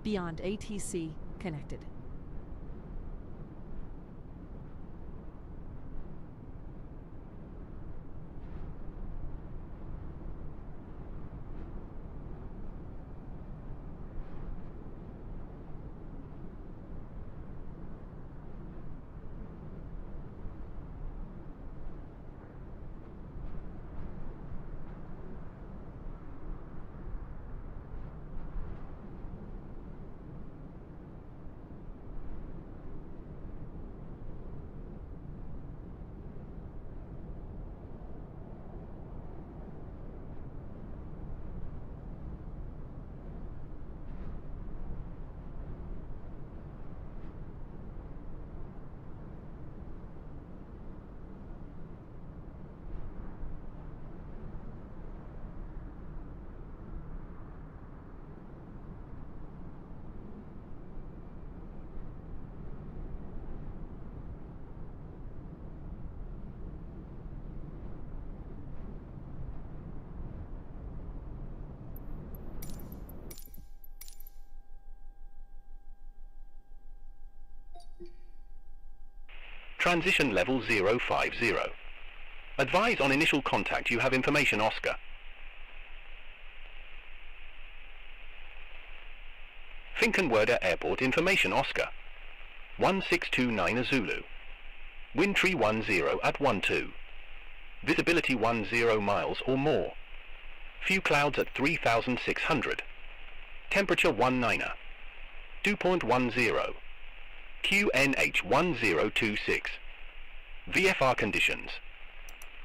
beyond ATC connected. Transition level 050. Advise on initial contact you have information Oscar. Finkenwerder Airport information Oscar. 1629 Zulu. Wind tree 10 at 12. Visibility 10 miles or more. Few clouds at 3600. Temperature 19. Dew point 10. QNH 1026. VFR conditions.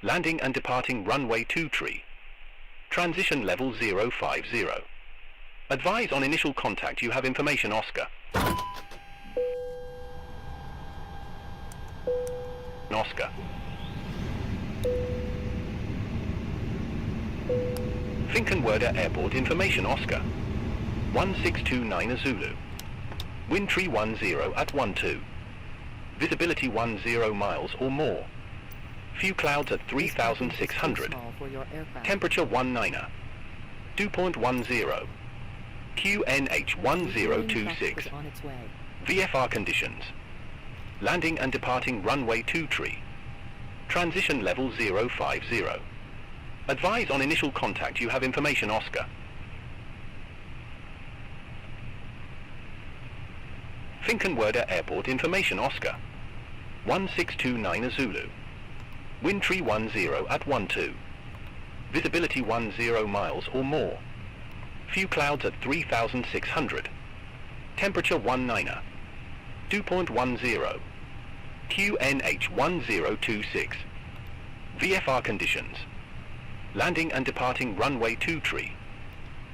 Landing and departing runway 23. Transition level 050. Advise on initial contact you have information Oscar. Oscar. Finkenwerder Airport information Oscar. 1629 Zulu. Wind tree 10 at 12. Visibility 10 miles or more. Few clouds at 3600. Temperature 19. Dew point 10. QNH 1026. VFR conditions. Landing and departing runway 23. Transition level 050. Advise on initial contact you have information Oscar. Finkenwerder Airport information Oscar. 1629 Zulu. Wind tree 10 at 12. Visibility 10 miles or more. Few clouds at 3600. Temperature 19. Dew point 10. QNH 1026. VFR conditions. Landing and departing runway 23.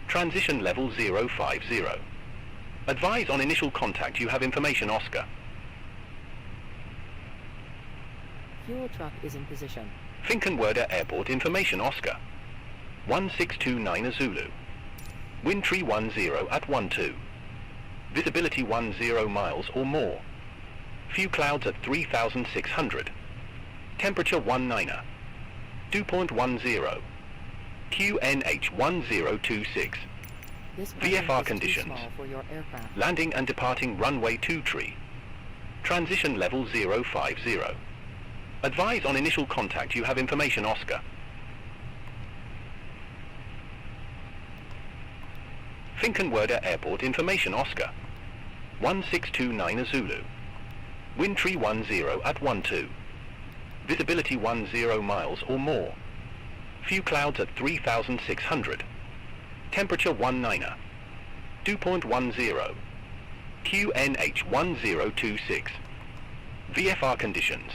Transition level 050. Advise on initial contact you have information Oscar. Fuel truck is in position. Finkenwerder Airport information Oscar. 1629 Zulu. Wind tree 10 at 12. Visibility 10 miles or more. Few clouds at 3600. Temperature 19. Dew point 10. QNH 1026. VFR conditions. Landing and departing runway 23. Transition level 050. Advise on initial contact you have information Oscar. Finkenwerder Airport information Oscar. 1629 Zulu. Wind tree 10 at 12. Visibility 10 miles or more. Few clouds at 3600. Temperature 19. Dew point 10. QNH 1026. VFR conditions.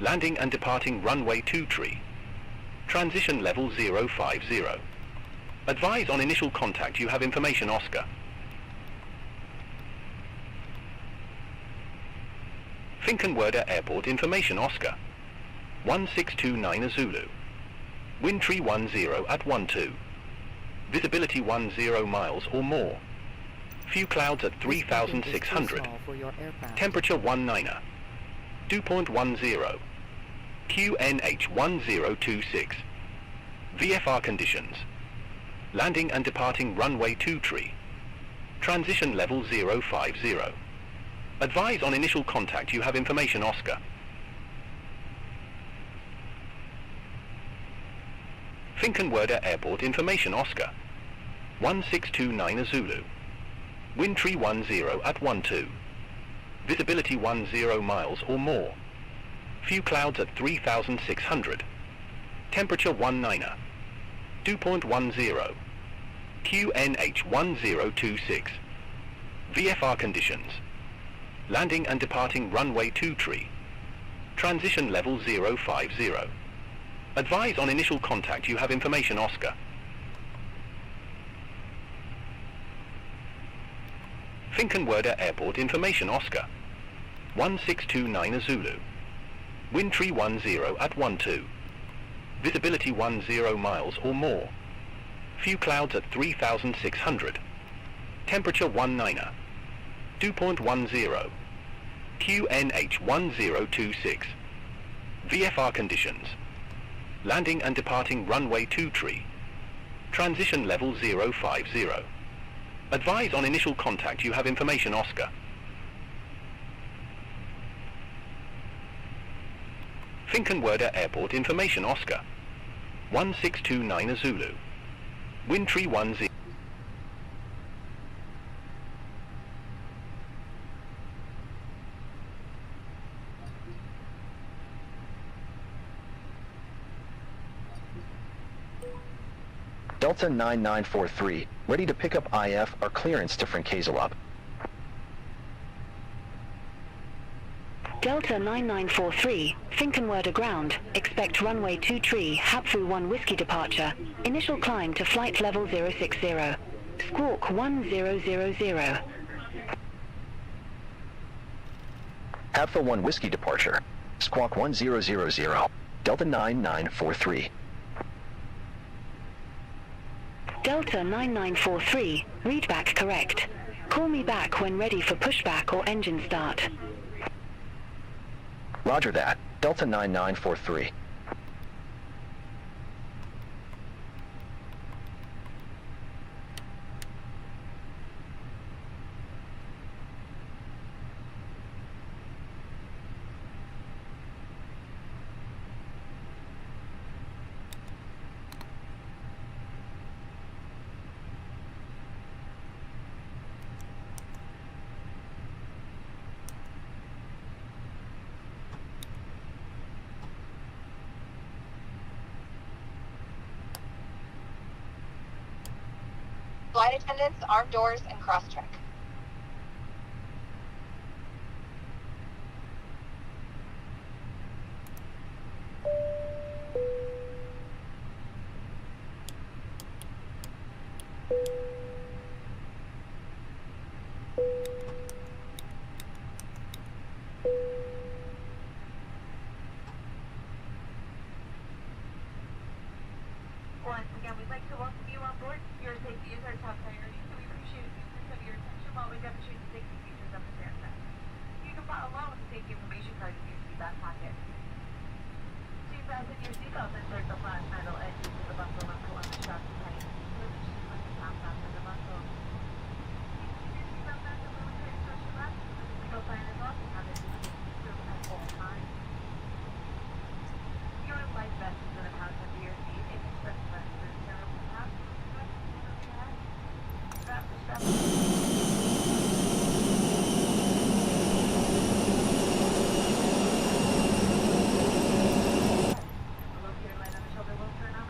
Landing and departing runway 23. Transition level 050. Advise on initial contact you have information Oscar. Finkenwerder Airport information Oscar. 1629 Zulu. Wind tree 10 at 12. Visibility 10 miles or more. Few clouds at 3600. Temperature 19. Dew point 10. QNH 1026. VFR conditions. Landing and departing runway 23. Transition level 050. Advise on initial contact you have information Oscar. Finkenwerder Airport information Oscar. 1629 Zulu. Wind tree 10 at 12. Visibility 10 miles or more. Few clouds at 3,600. Temperature 19. Dew point 10. QNH 1026. VFR conditions. Landing and departing runway 23. Transition level 050. Advise on initial contact you have information Oscar. Finkenwerder Airport information Oscar. 1629 Zulu. Wind tree 10 at 12. Visibility 10 miles or more. Few clouds at 3,600. Temperature 19. Dew point 10. QNH 1026. VFR conditions. Landing and departing runway 23. Transition level 050. Advise on initial contact you have information Oscar. Finkenwerder Airport information Oscar. 1629 Zulu. Wind tree 10. Delta 9943, ready to pick up IF or clearance to Frankazelop. Delta 9943, Finkenwerder ground. Expect runway 23, Hapfu 1 Whiskey departure. Initial climb to flight level 060. Squawk 1000. Hapfu 1 Whiskey departure. Squawk 1000. Delta 9943. Delta 9943, read back correct. Call me back when ready for pushback or engine start. Roger that. Delta 9943. Flight attendants, armed doors, and cross-check. Once again, we'd like to welcome you on board. Your safety is our top priority, so we appreciate a few minutes of your attention while we demonstrate the safety features of this aircraft. You can follow along with the safety information card in your seatbelt pocket. Please fasten your seatbelt and insert the flat metal edges of the buckle knuckle on the strap to tighten. Position with the top half of the buckle. Please keep your seatbelt back a little tight across your lap. The legal sign is off and have it sealed at all times. Your life vest is in a pouch under your seat. It is pressed for the terrible pouch. Strap the strap. Locate right on the shoulder will turn off.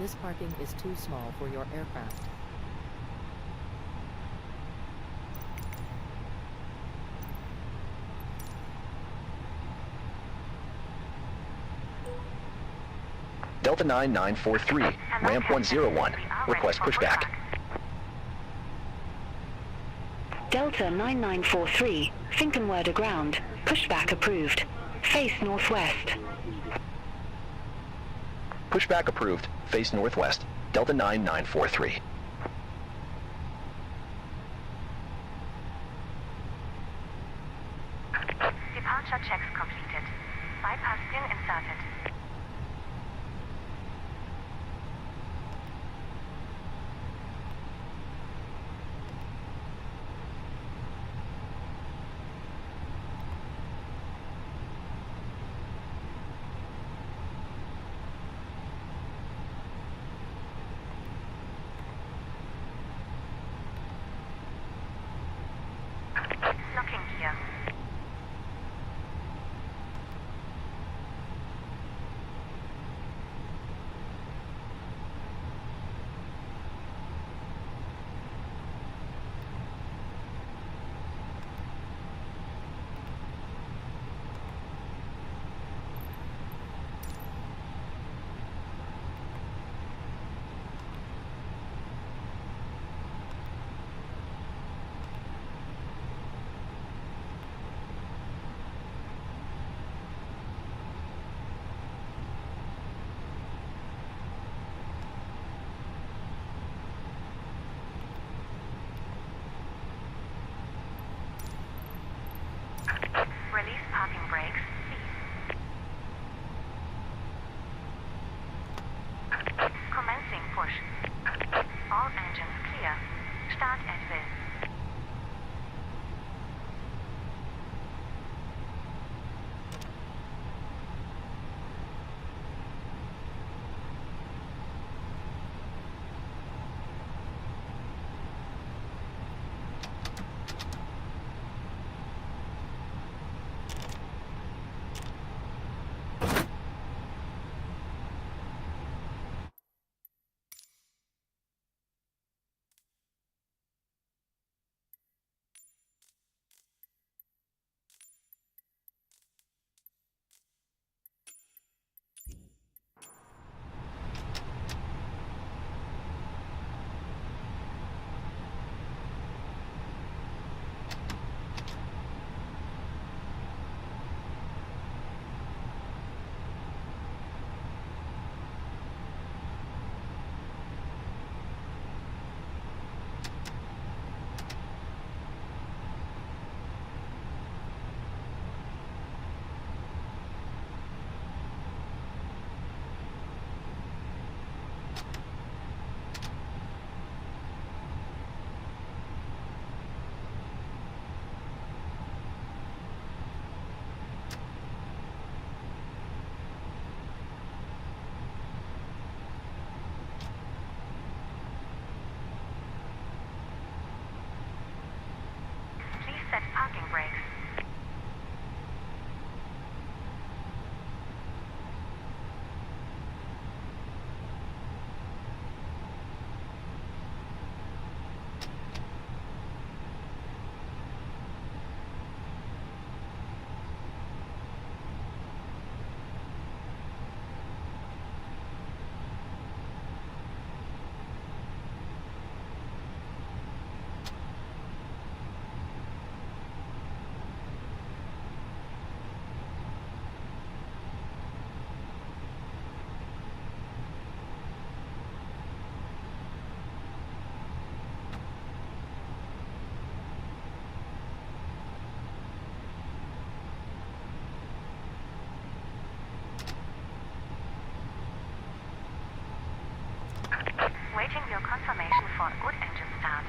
This parking is too small for your aircraft. Delta 9943, ramp 101. Request pushback. Delta 9943, Finkenwerder ground. Pushback approved. Face northwest. Pushback approved. Face northwest. Delta 9943. Departure checks completed. Bypass pin inserted. Locking gear. Release parking brakes, please. Commencing push. All engines clear. Start at will. Please set parking brakes. Waiting your confirmation for a good engine start.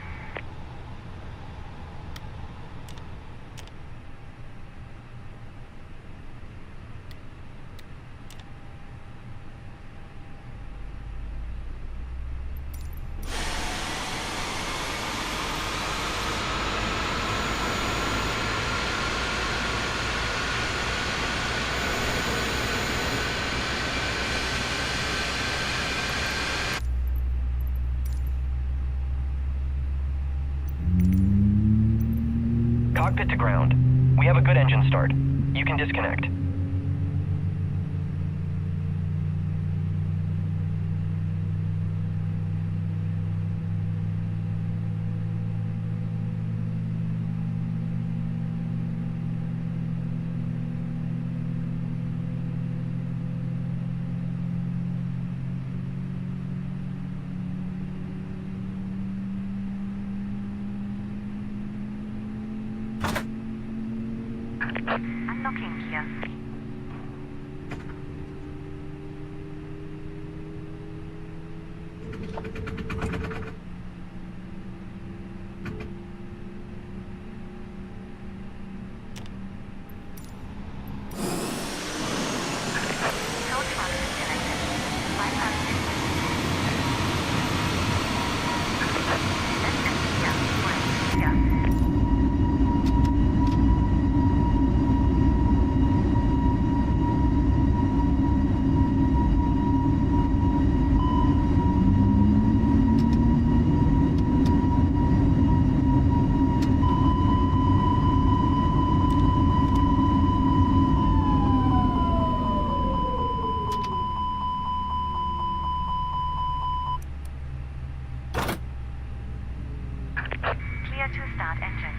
Cockpit to ground. We have a good engine start. You can disconnect. Unlocking gear. Torch function connected. Bypass system. Left and clear. Right clear. Clear to start engine.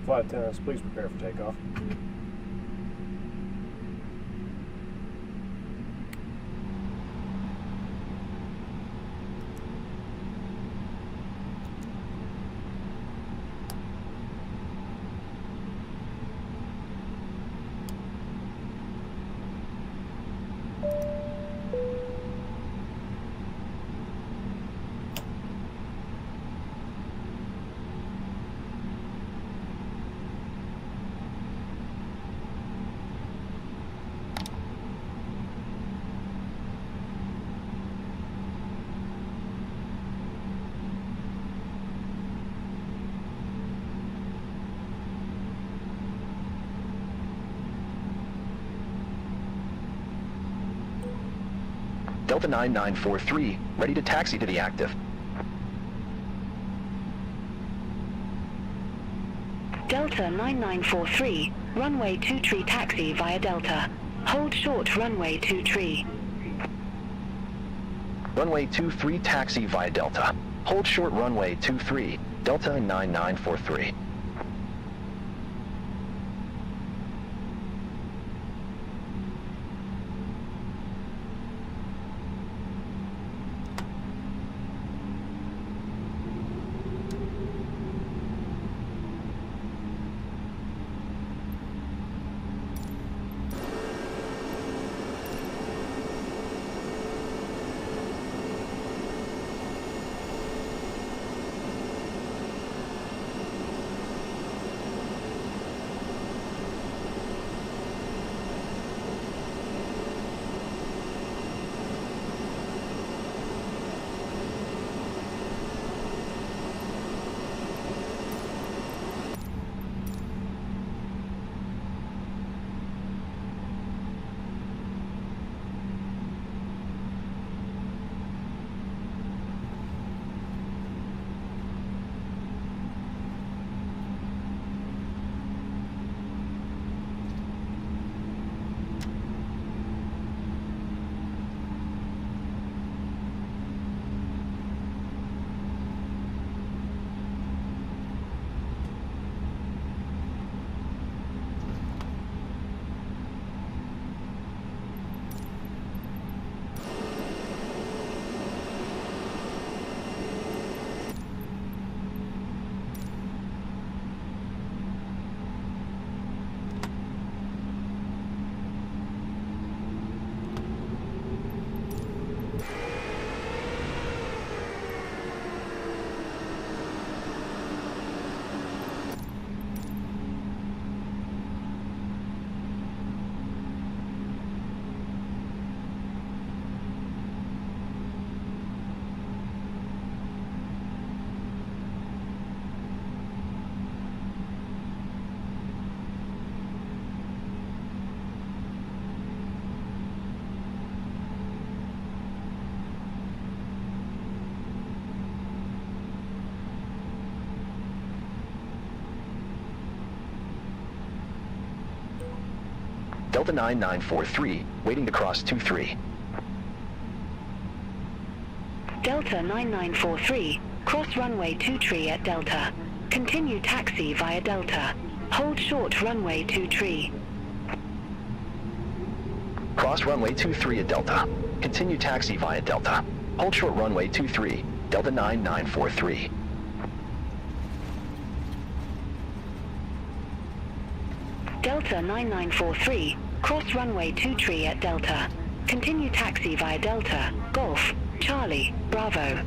Flight attendants, please prepare for takeoff. Delta 9943, ready to taxi to the active. Delta 9943, runway 23 taxi via Delta. Hold short runway 23. Runway 23 taxi via Delta. Hold short runway 23, Delta 9943. Delta 9943, waiting to cross 23. Delta 9943, cross runway 23 at Delta. Continue taxi via Delta. Hold short runway 23. Cross runway 23 at Delta. Continue taxi via Delta. Hold short runway 23, Delta 9943. Delta 9943, cross runway 23 at Delta. Continue taxi via Delta, Golf, Charlie, Bravo.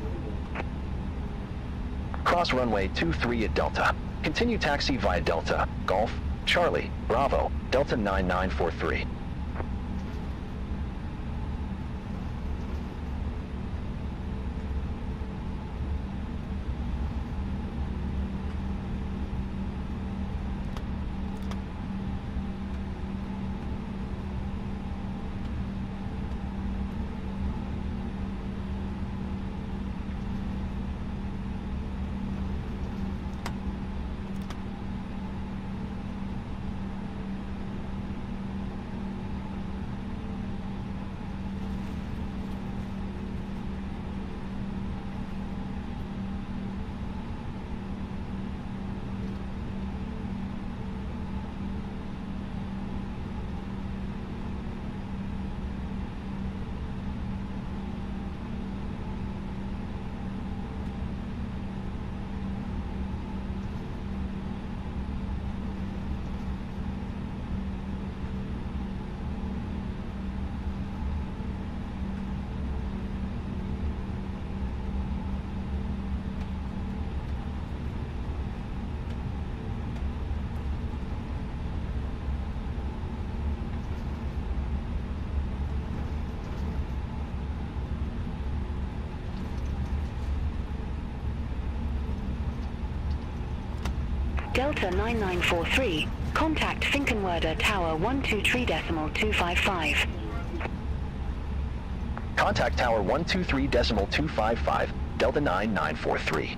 Cross runway 23 at Delta. Continue taxi via Delta, Golf, Charlie, Bravo, Delta 9943. Delta 9943, contact Finkenwerder Tower 123.255. Contact Tower 123.255, Delta 9943.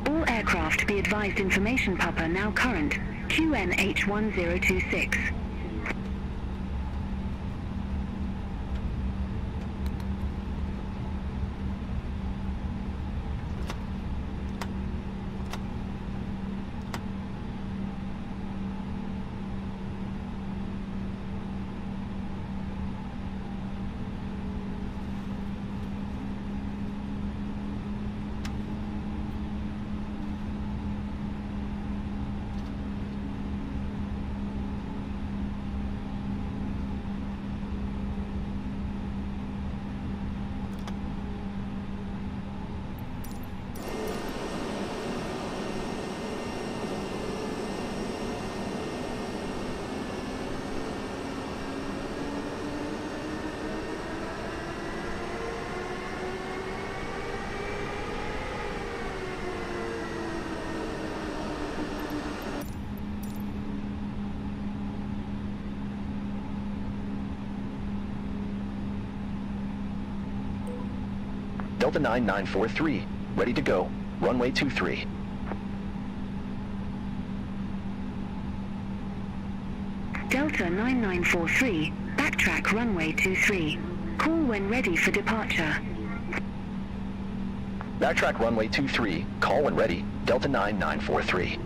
All aircraft be advised information Papa now current, QNH1026. Delta 9943, ready to go. Runway 23. Delta 9943, backtrack runway 23. Call when ready for departure. Backtrack runway 23, call when ready, Delta 9943.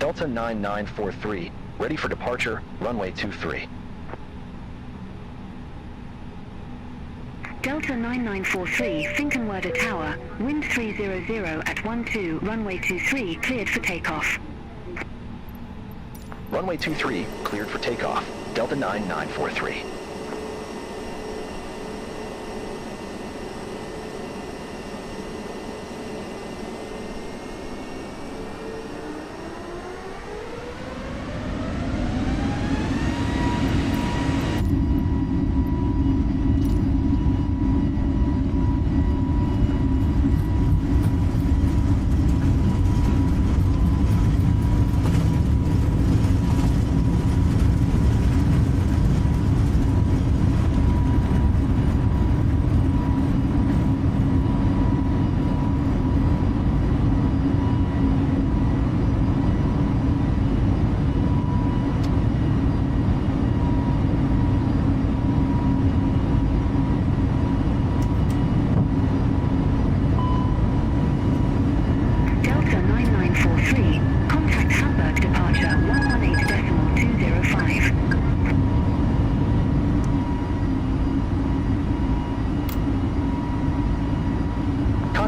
Delta 9943, ready for departure, runway 23. Delta 9943, Finkenwerder Tower, wind 300 at 12, runway 23, cleared for takeoff. Runway 23, cleared for takeoff, Delta 9943.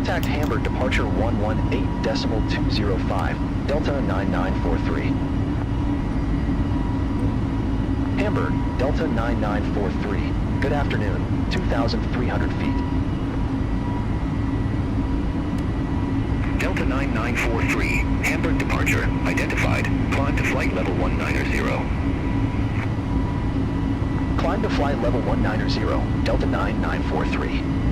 Contact Hamburg departure 118.205, Delta 9943. Hamburg, Delta 9943. Good afternoon, 2,300 feet. Delta 9943, Hamburg departure, identified. Climb to flight level 190. Climb to flight level 190, Delta 9943.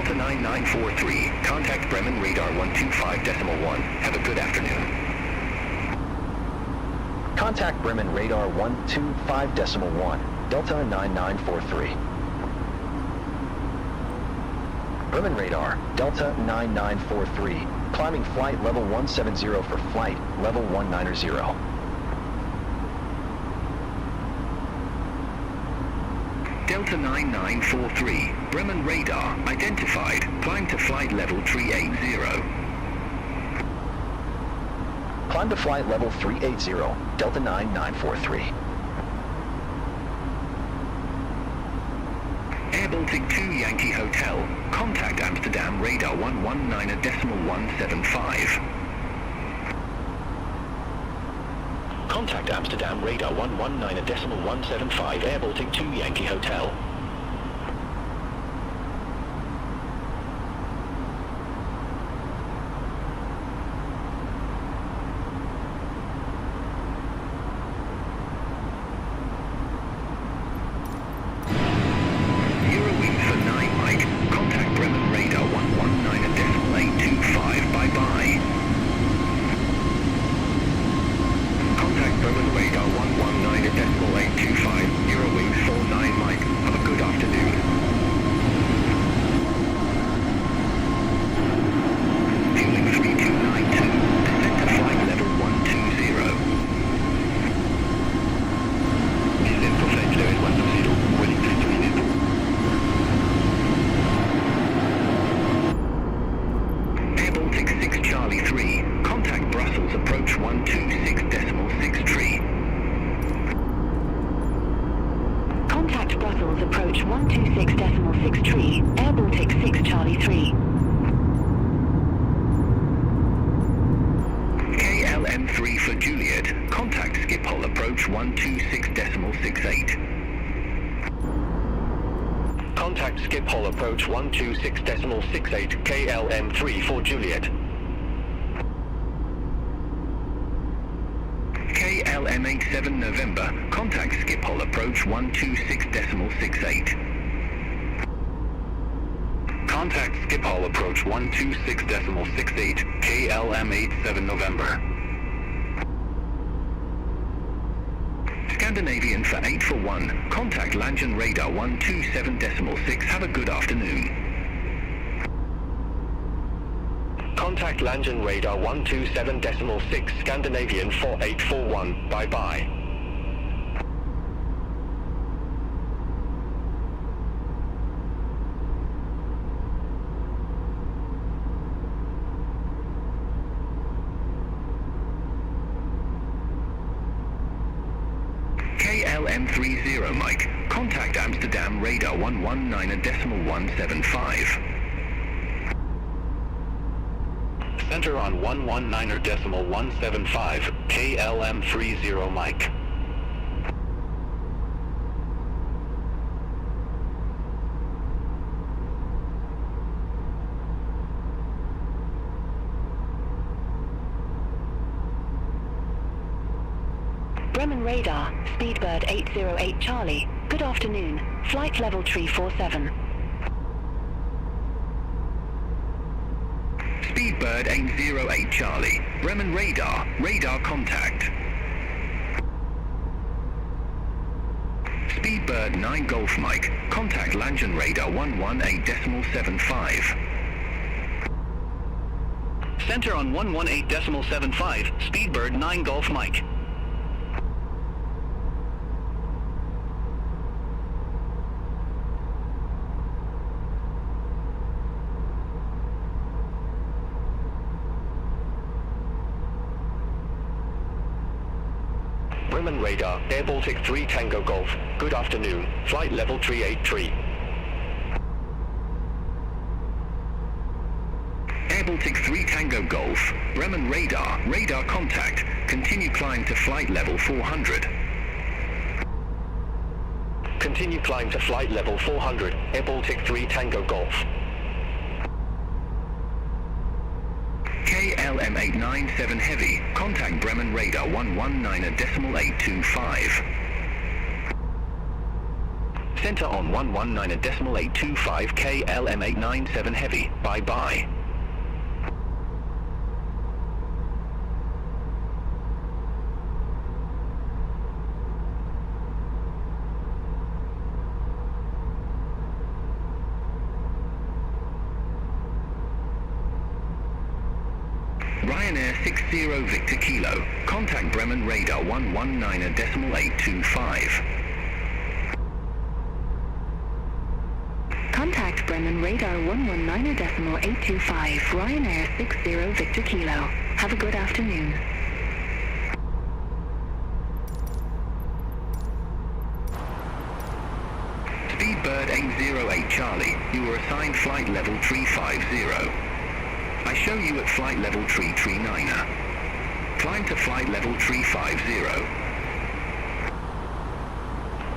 Delta 9943, contact Bremen radar 125.1. Have a good afternoon. Contact Bremen radar 125.1, Delta 9943. Bremen radar, Delta 9943, Climbing flight level 170 for flight level 190. Delta 9943, Bremen radar identified. Climb to flight level 380. Climb to flight level 380, Delta 9943. Air Baltic 2 Yankee Hotel, contact Amsterdam radar 119.175. Contact Amsterdam radar 119.175 Air Baltic 2 Yankee Hotel. Eurowings for 9 Mike, contact Bremen radar 119.825, bye-bye. Contact Bremen radar 119.825, Eurowings 49 Mike. Have a good afternoon. Fueling 3292, descend to flight level 120. Descend for flight level 120, Vueling 3292. Air Baltic 6 Charlie 3, contact Brussels approach 126.63. Contact Brussels approach 126.63, Air Baltic 6 Charlie 3. KLM3 for Juliet, contact Schiphol approach 126.68. Contact Schiphol approach 126.68, KLM3 for Juliet. KLM87 November, contact Schiphol approach 126.68. Contact Schiphol approach 126.68, KLM87 November. Scandinavian for 8 for 1, contact Langen radar 127.6, have a good afternoon. Contact Langen radar 127.6, Scandinavian 4841, bye-bye. KLM30 Mike, contact Amsterdam radar 119.175. Center on 119.175, KLM30 Mike. Bremen radar, Speedbird 808 Charlie. Good afternoon. Flight level 347. Speedbird 808 Charlie, Bremen radar, radar contact. Speedbird 9 Golf Mike, contact Langen radar 118.75. Center on 118.75, Speedbird 9 Golf Mike. Bremen radar, Air Baltic 3 Tango Golf. Good afternoon. Flight level 383. Air Baltic 3 Tango Golf. Bremen radar, radar contact. Continue climb to flight level 400. Continue climb to flight level 400. Air Baltic 3 Tango Golf. KLM897 Heavy, contact Bremen radar 119.825. Center on 119.825, KLM897 Heavy, bye-bye. Ryanair 60 Victor Kilo. Contact Bremen radar 119.825. Contact Bremen radar 119.825, Ryanair 60 Victor Kilo. Have a good afternoon. Speedbird 808 Charlie, you were assigned flight level 350. I show you at flight level 339er. Climb to flight level 350.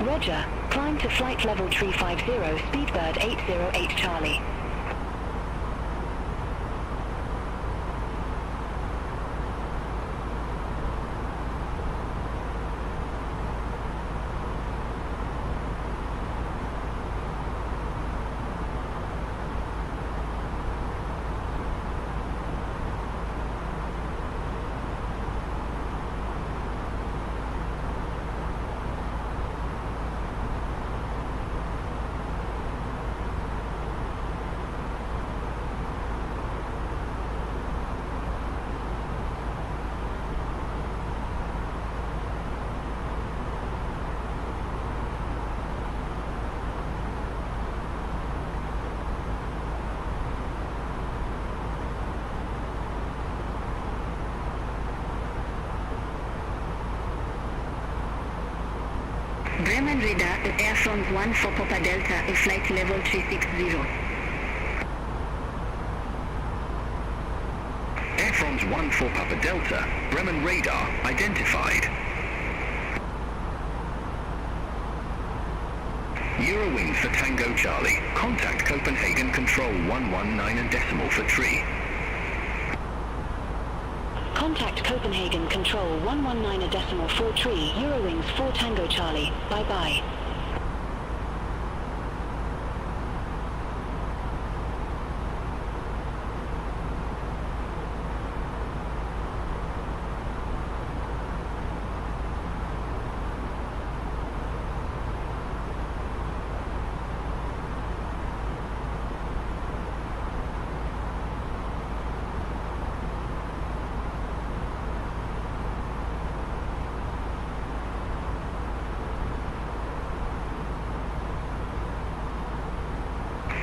Roger. Climb to flight level 350, Speedbird 808 Charlie. Bremen radar, Air France 1 for Papa Delta, a flight level 360. Air France 1 for Papa Delta, Bremen radar identified. Eurowings for Tango Charlie, contact Copenhagen Control 119 and decimal for tree. Contact Copenhagen Control 119.4 Eurowings 4 Tango Charlie. Bye-bye.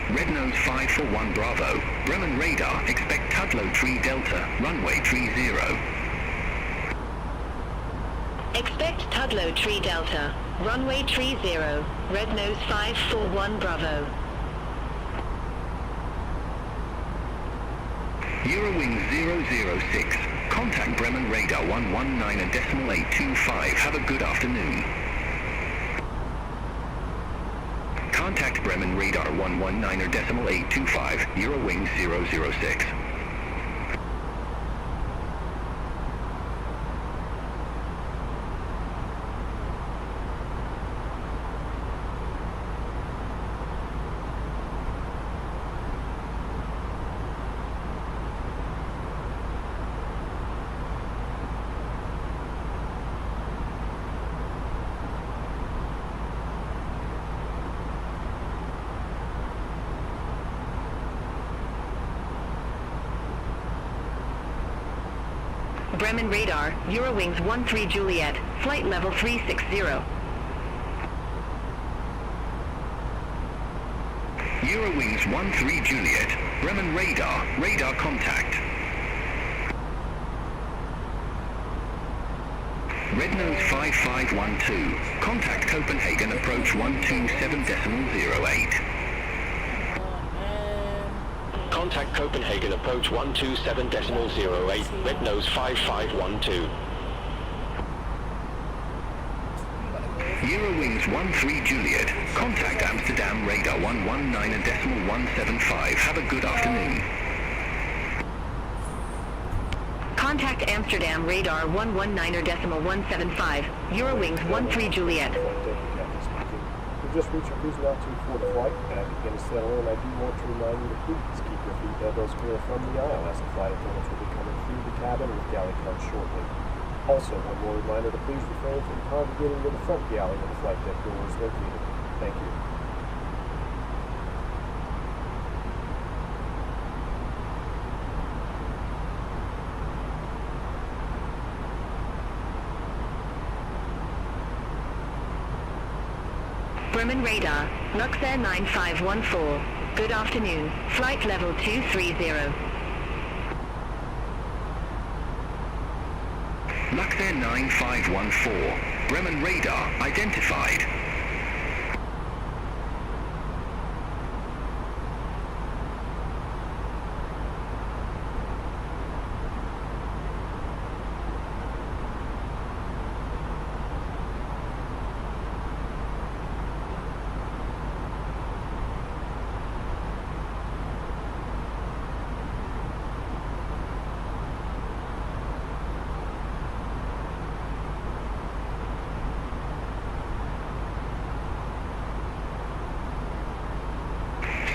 Red nose 541 Bravo, Bremen radar, expect Tudlow Tree Delta, runway 30. Expect Tudlow Tree Delta, runway 30, Red Nose 541 Bravo. Eurowings 006, contact Bremen radar 119.825, have a good afternoon. Contact Bremen radar 119.825, Eurowings 006. Bremen radar, Eurowings 13 Juliet, flight level 360. Eurowings 13 Juliet, Bremen radar, radar contact. Red nose 5512, contact Copenhagen approach 127.08. Contact Copenhagen approach 127.08, red nose 5512. Eurowings 13 Juliet, contact Amsterdam radar 119.175, have a good afternoon. Contact Amsterdam radar 119.175, Eurowings 13 Juliet. We've just reached your cruising altitude for the flight. As we begin to settle in, I do want to remind you to please keep your feet elbows clear from the aisle as the flight attendants will be coming through the cabin with galley cards shortly. Also, one more reminder to please refrain from congregating to the front galley where the flight deck door is located. Thank you. Bremen radar, Luxair 9514. Good afternoon, flight level 230. Luxair 9514. Bremen radar identified.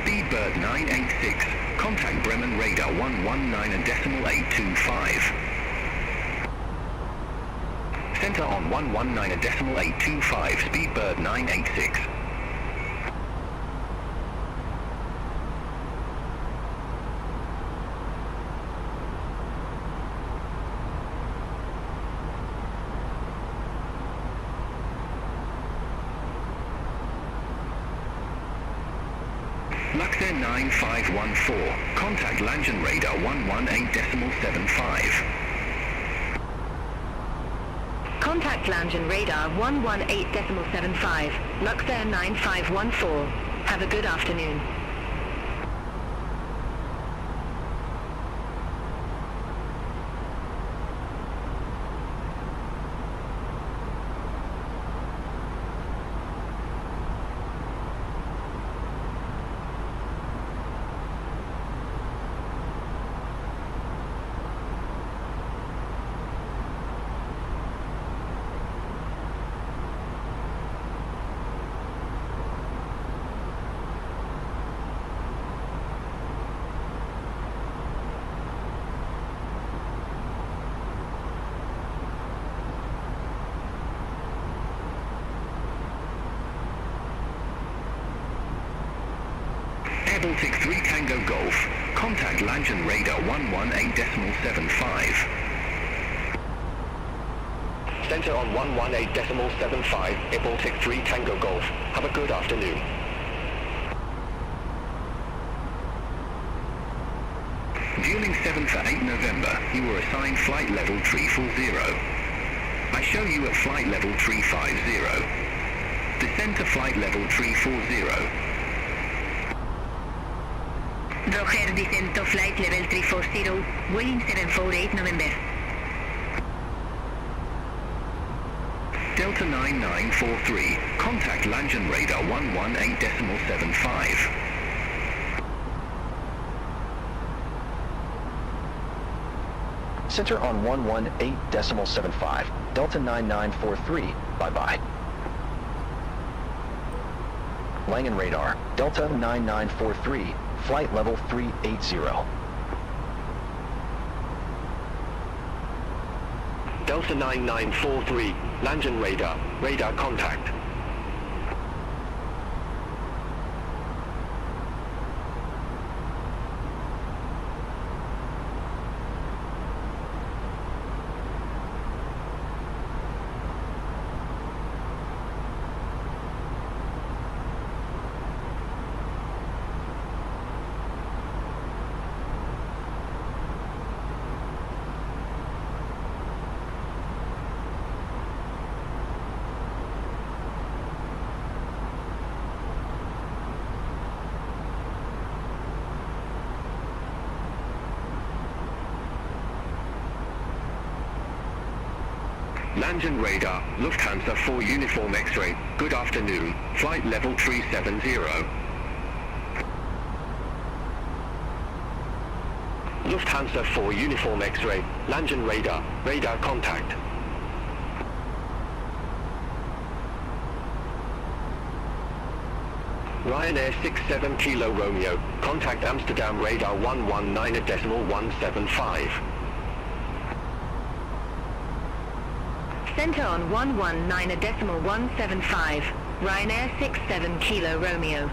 Speedbird 986, contact Bremen radar 119.825. Center on 119.825, Speedbird 986. Luxair 9514, contact Langen radar 118.75. Contact Langen radar 118.75, Luxair 9514. Have a good afternoon. Baltic 3 Tango Golf, contact Langen radar 118.75. Center on 118.75, Air Baltic 3 Tango Golf. Have a good afternoon. Dueling 7 for 8 November, you were assigned flight level 340. I show you at flight level 350. Descend to flight level 340. Roger, descend to flight level 340, Boeing 748 November. Delta 9943, contact Langen radar 118.75. Center on 118.75, Delta 9943, bye-bye. Langen radar, Delta 9943, flight level 380. Delta 9943, Langen radar, radar contact. Langen radar, Lufthansa 4 Uniform X-ray, good afternoon, flight level 370. Lufthansa 4 Uniform X-ray, Langen radar, radar contact. Ryanair 67 Kilo Romeo, contact Amsterdam radar 119.175. Center on 119.175, Ryanair 67 Kilo Romeo.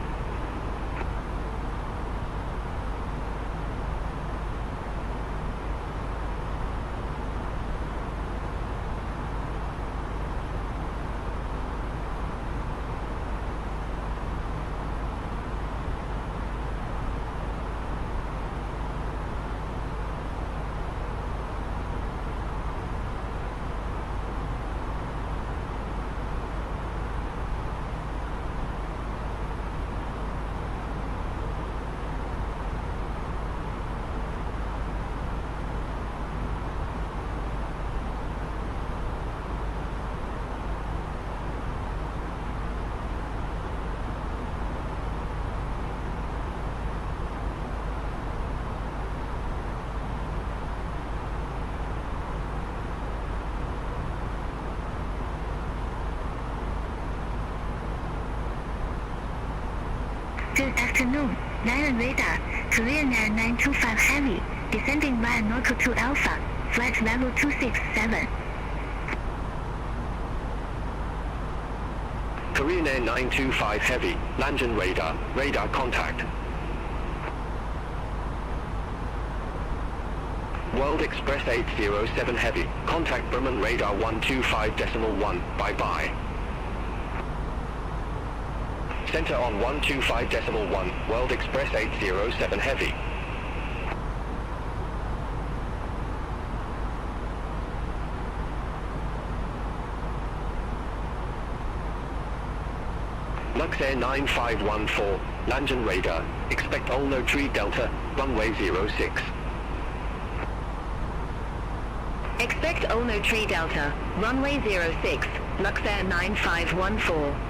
Good afternoon. Lion radar. Korean Air 925 Heavy. Descending via Norco 2 Alpha. Flight level 267. Korean Air 925 Heavy, Langen radar, radar contact. World Express 807 Heavy, contact Bremen radar 125.1, bye-bye. Center on 125.1, World Express 807 Heavy. Luxair 9514, Langen radar, expect Olno Tree Delta, runway 06. Expect Olno Tree Delta, runway 06, Luxair 9514.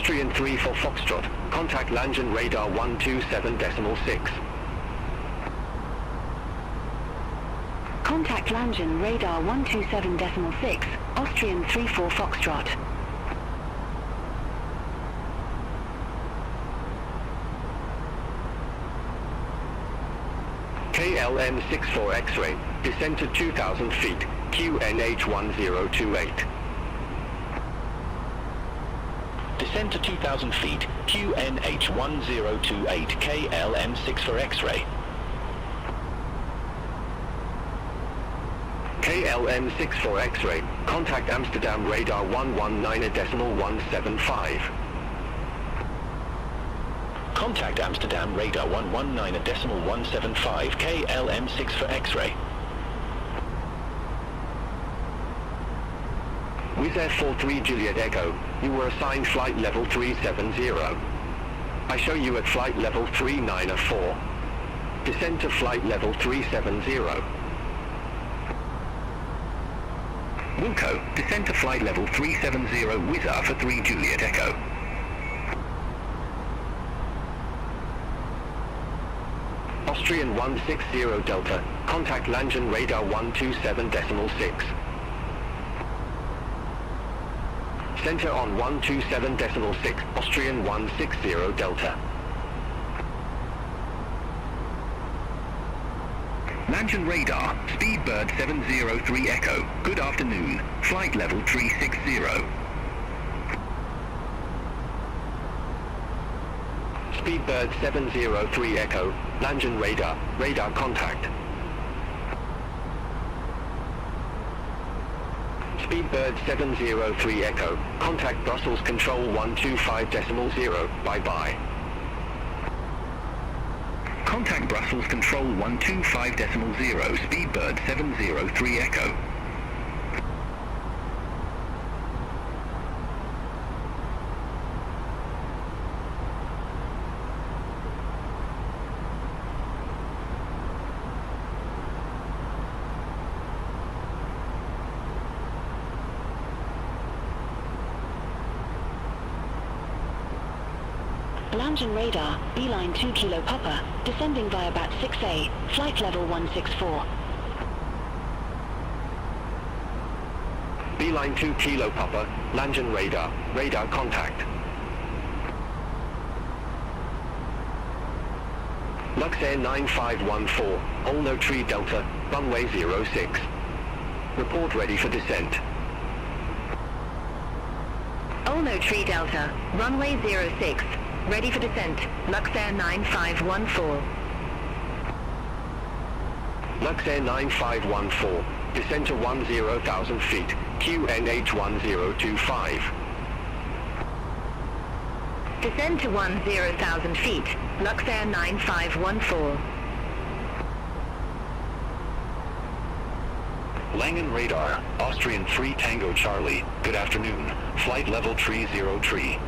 Austrian 3 for Foxtrot, contact Langen radar 127.6. Contact Langen radar 127.6, Austrian 34 Foxtrot. KLM 64 X-ray, descend to 2,000 feet, QNH 1028. Descend to 2,000 feet, QNH 1028, KLM 6 for X-ray. KLM 64 X-ray, contact Amsterdam radar 119.175. Contact Amsterdam radar 119.175, KLM 6 for X-ray. Wizz Air 43 Juliet Echo, you were assigned flight level 370. I show you at flight level 394. Descend to flight level 370. Wilco, descend to flight level 370 Wizz Air for 3 Juliet Echo. Austrian 160 Delta, contact Langen radar 127.6. Center on 127.6, Austrian 160 Delta. Langen radar, Speedbird 703 Echo, good afternoon, flight level 360. Speedbird 703 Echo, Langen radar, radar contact. Speedbird 703 Echo, contact Brussels Control 125.0, bye-bye. Contact Brussels Control 125.0, Speedbird 703 Echo. Langen radar, beeline 2 Kilo Papa, descending via BAT 6A, flight level 164. Beeline 2 Kilo Papa, Langen radar, radar contact. Luxair 9514, Olno Tree Delta, runway 06. Report ready for descent. Olno Tree Delta, runway 06, ready for descent, Luxair 9514. Luxair 9514, descent to 10,000 feet, QNH1025. Descend to 10,000 feet, Luxair 9514. Langen radar, Austrian 3 Tango Charlie, good afternoon, flight level 30 tree.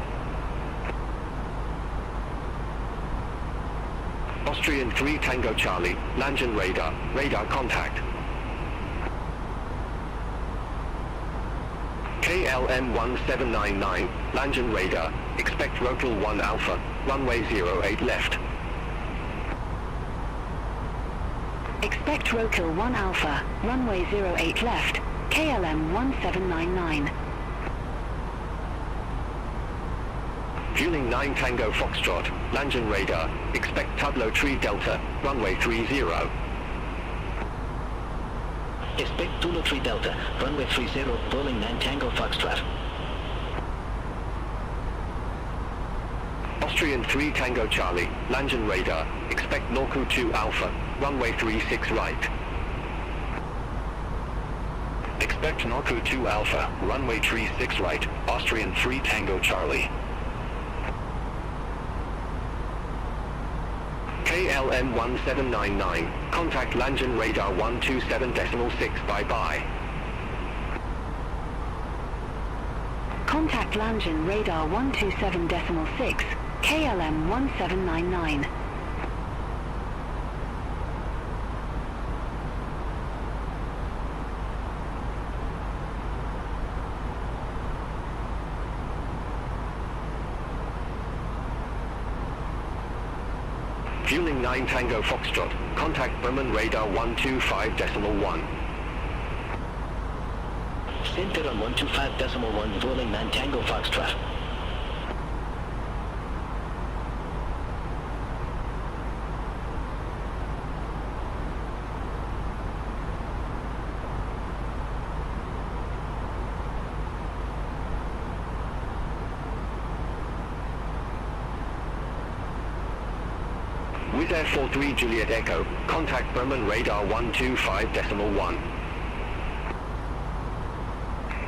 Austrian 3 Tango Charlie, Langen radar, radar contact. KLM 1799, Langen radar, expect Rotel 1 Alpha, runway 08 left. Expect Rotel 1 Alpha, runway 08 left, KLM 1799. Fueling 9 Tango Foxtrot, Langen radar, expect Tudlow Tree Delta, runway 30. Expect Tudlow Tree Delta, runway 30, Boeing 9 Tango Foxtrot. Austrian 3 Tango Charlie, Langen radar, expect Norku 2 Alpha, runway 36 right. Expect Norku 2 Alpha, runway 36 right, Austrian 3 Tango Charlie. KLM 1799, contact Langen radar 127.6, bye-bye. Contact Langen radar 127.6, KLM 1799. Fueling 9 Tango Foxtrot, contact Bremen radar 125.1. Center on 125.1, Boeing 9 Tango Foxtrot. Wizz Air 43 Juliet Echo, contact Bremen radar 125.1.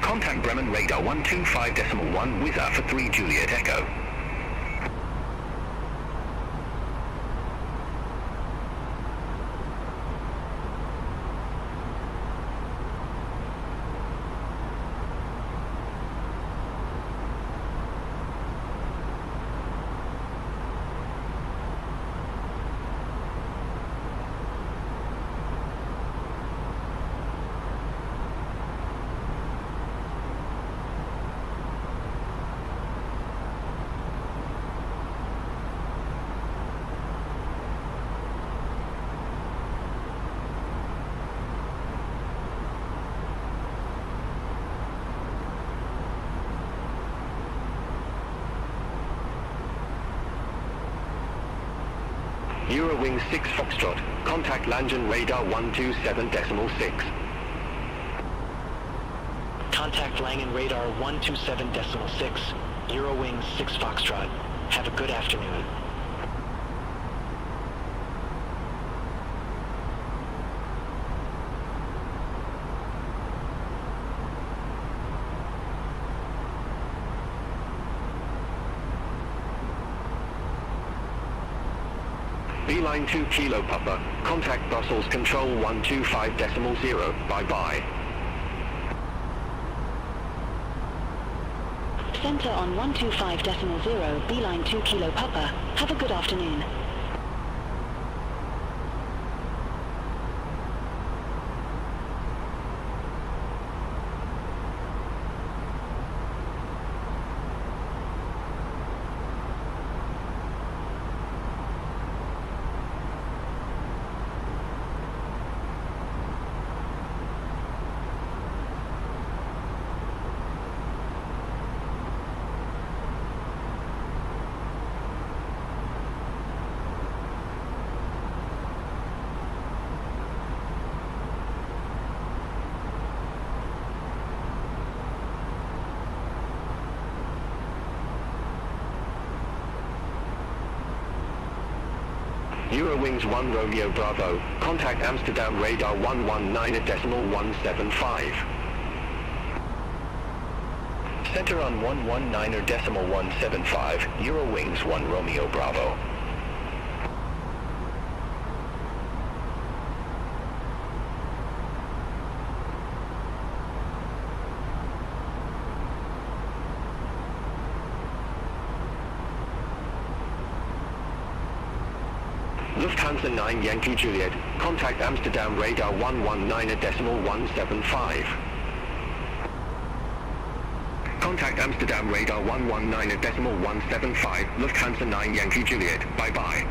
Contact Bremen radar 125.1 Wizz Air for 3 Juliet Echo. Eurowing 6 Foxtrot, contact Langen radar 127.6. Contact Langen radar 127.6, Eurowing 6 Foxtrot. Have a good afternoon. Beeline 2 Kilo Papa, contact Brussels Control 125.0, bye-bye. Center on 125.0, beeline 2 Kilo Papa. Have a good afternoon. Eurowings 1 Romeo Bravo, contact Amsterdam radar 119.175. Center on 119.175, Eurowings 1 Romeo Bravo. Lufthansa 9 Yankee Juliet, contact Amsterdam radar 119.175. Contact Amsterdam radar 119.175, Lufthansa 9 Yankee Juliet, bye-bye.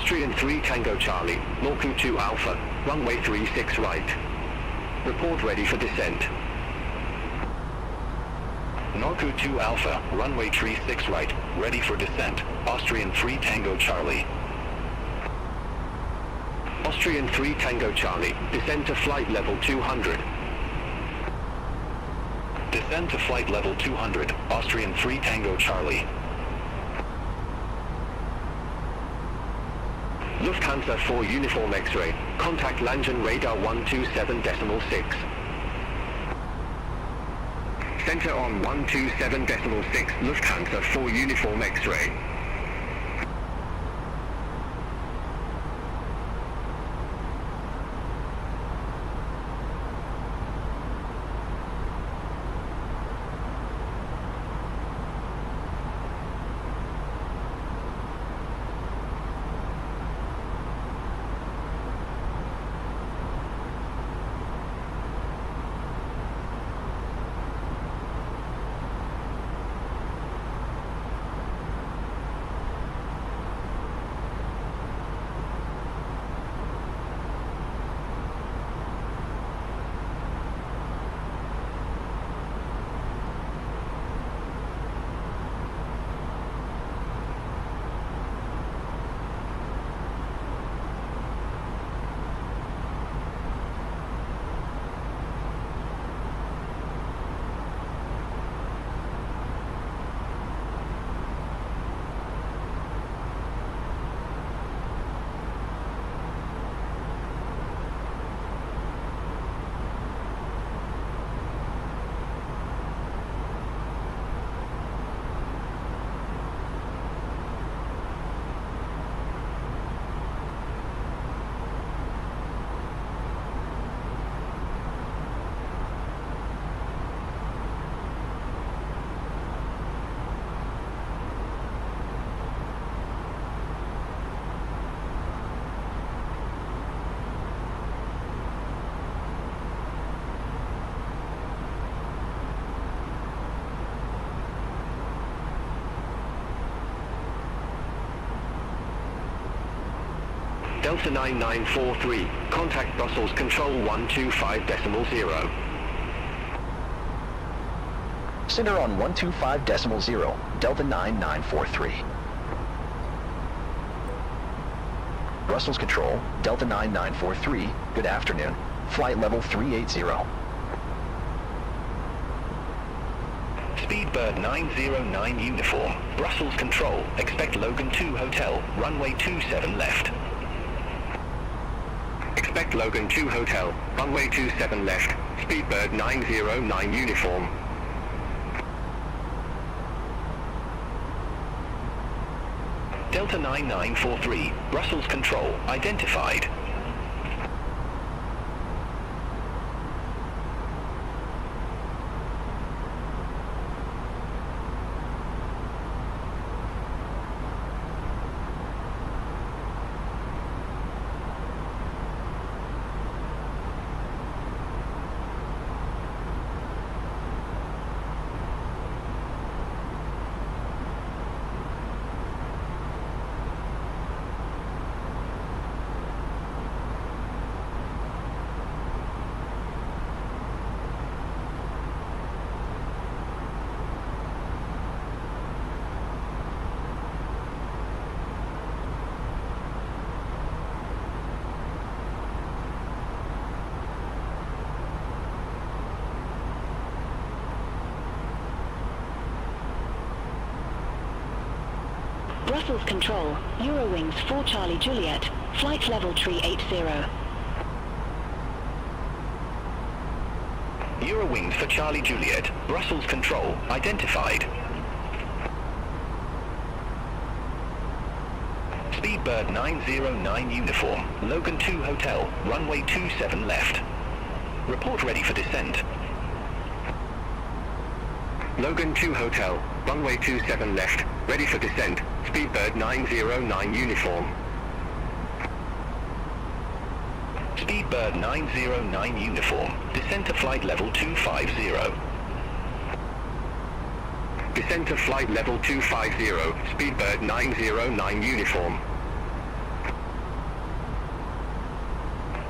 Austrian 3 Tango Charlie, Norku 2 Alpha, runway 36 right. Report ready for descent. Norku 2 Alpha, runway 36 right, ready for descent. Austrian 3 Tango Charlie. Austrian 3 Tango Charlie, descend to flight level 200. Descend to flight level 200, Austrian 3 Tango Charlie. Lufthansa 4 Uniform X-ray, contact Langen radar 127.6. Center on 127.6, Lufthansa 4 Uniform X-ray. Delta 9943, contact Brussels Control 125.0. Center on 125.0, Delta 9943. Brussels Control, Delta 9943, good afternoon. Flight level 380. Speedbird 909 uniform, Brussels Control, expect Logan 2 Hotel, runway 27 left. Expect Logan 2 Hotel, runway 27 left, Speedbird 909 uniform. Delta 9943, Brussels Control, identified. Brussels Control, Eurowings 4 Charlie Juliet, flight level 380. Eurowings for Charlie Juliet, Brussels Control, identified. Speedbird 909 uniform, Logan 2 Hotel, runway 27 left. Report ready for descent. Logan 2 Hotel, runway 27 left, ready for descent, Speedbird 909 uniform. Speedbird 909 uniform, descent to flight level 250. Descent to flight level 250, Speedbird 909 uniform.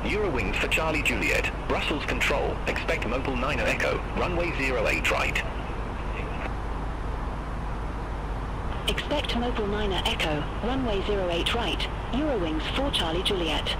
Eurowings for Charlie Juliet, Brussels Control, expect Mobile 9 Echo, runway 08 right. Expect Mobile 9 Echo, runway 08 right, Eurowings 4 Charlie Juliet.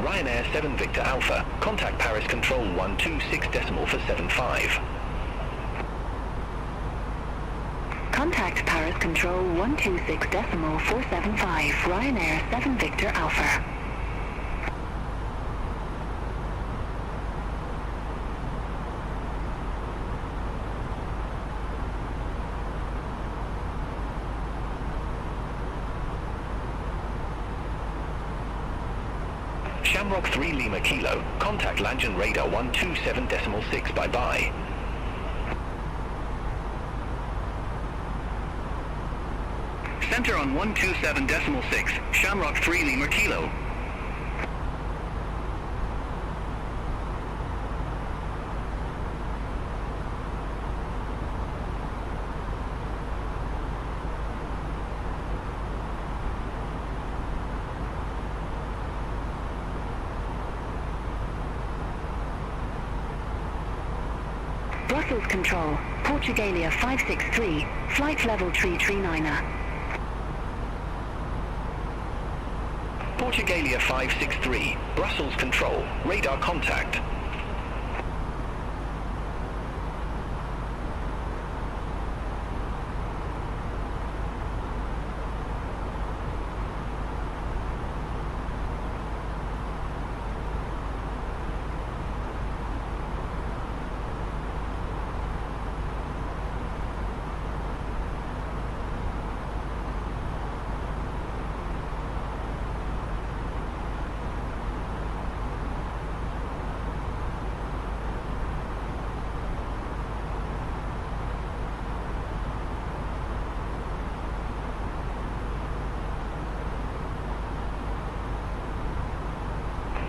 Ryanair 7 Victor Alpha, contact Paris Control 126 for 75. Contact Paris Control 126.475, Ryanair 7 Victor Alpha. Shamrock 3 Lima Kilo, contact Langen Radar 127.6 bye-bye. Center on 127.6, Shamrock 3 Lima Kilo. Brussels Control, Portugalia 563, flight level 339er. Portugalia 563, Brussels Control, radar contact.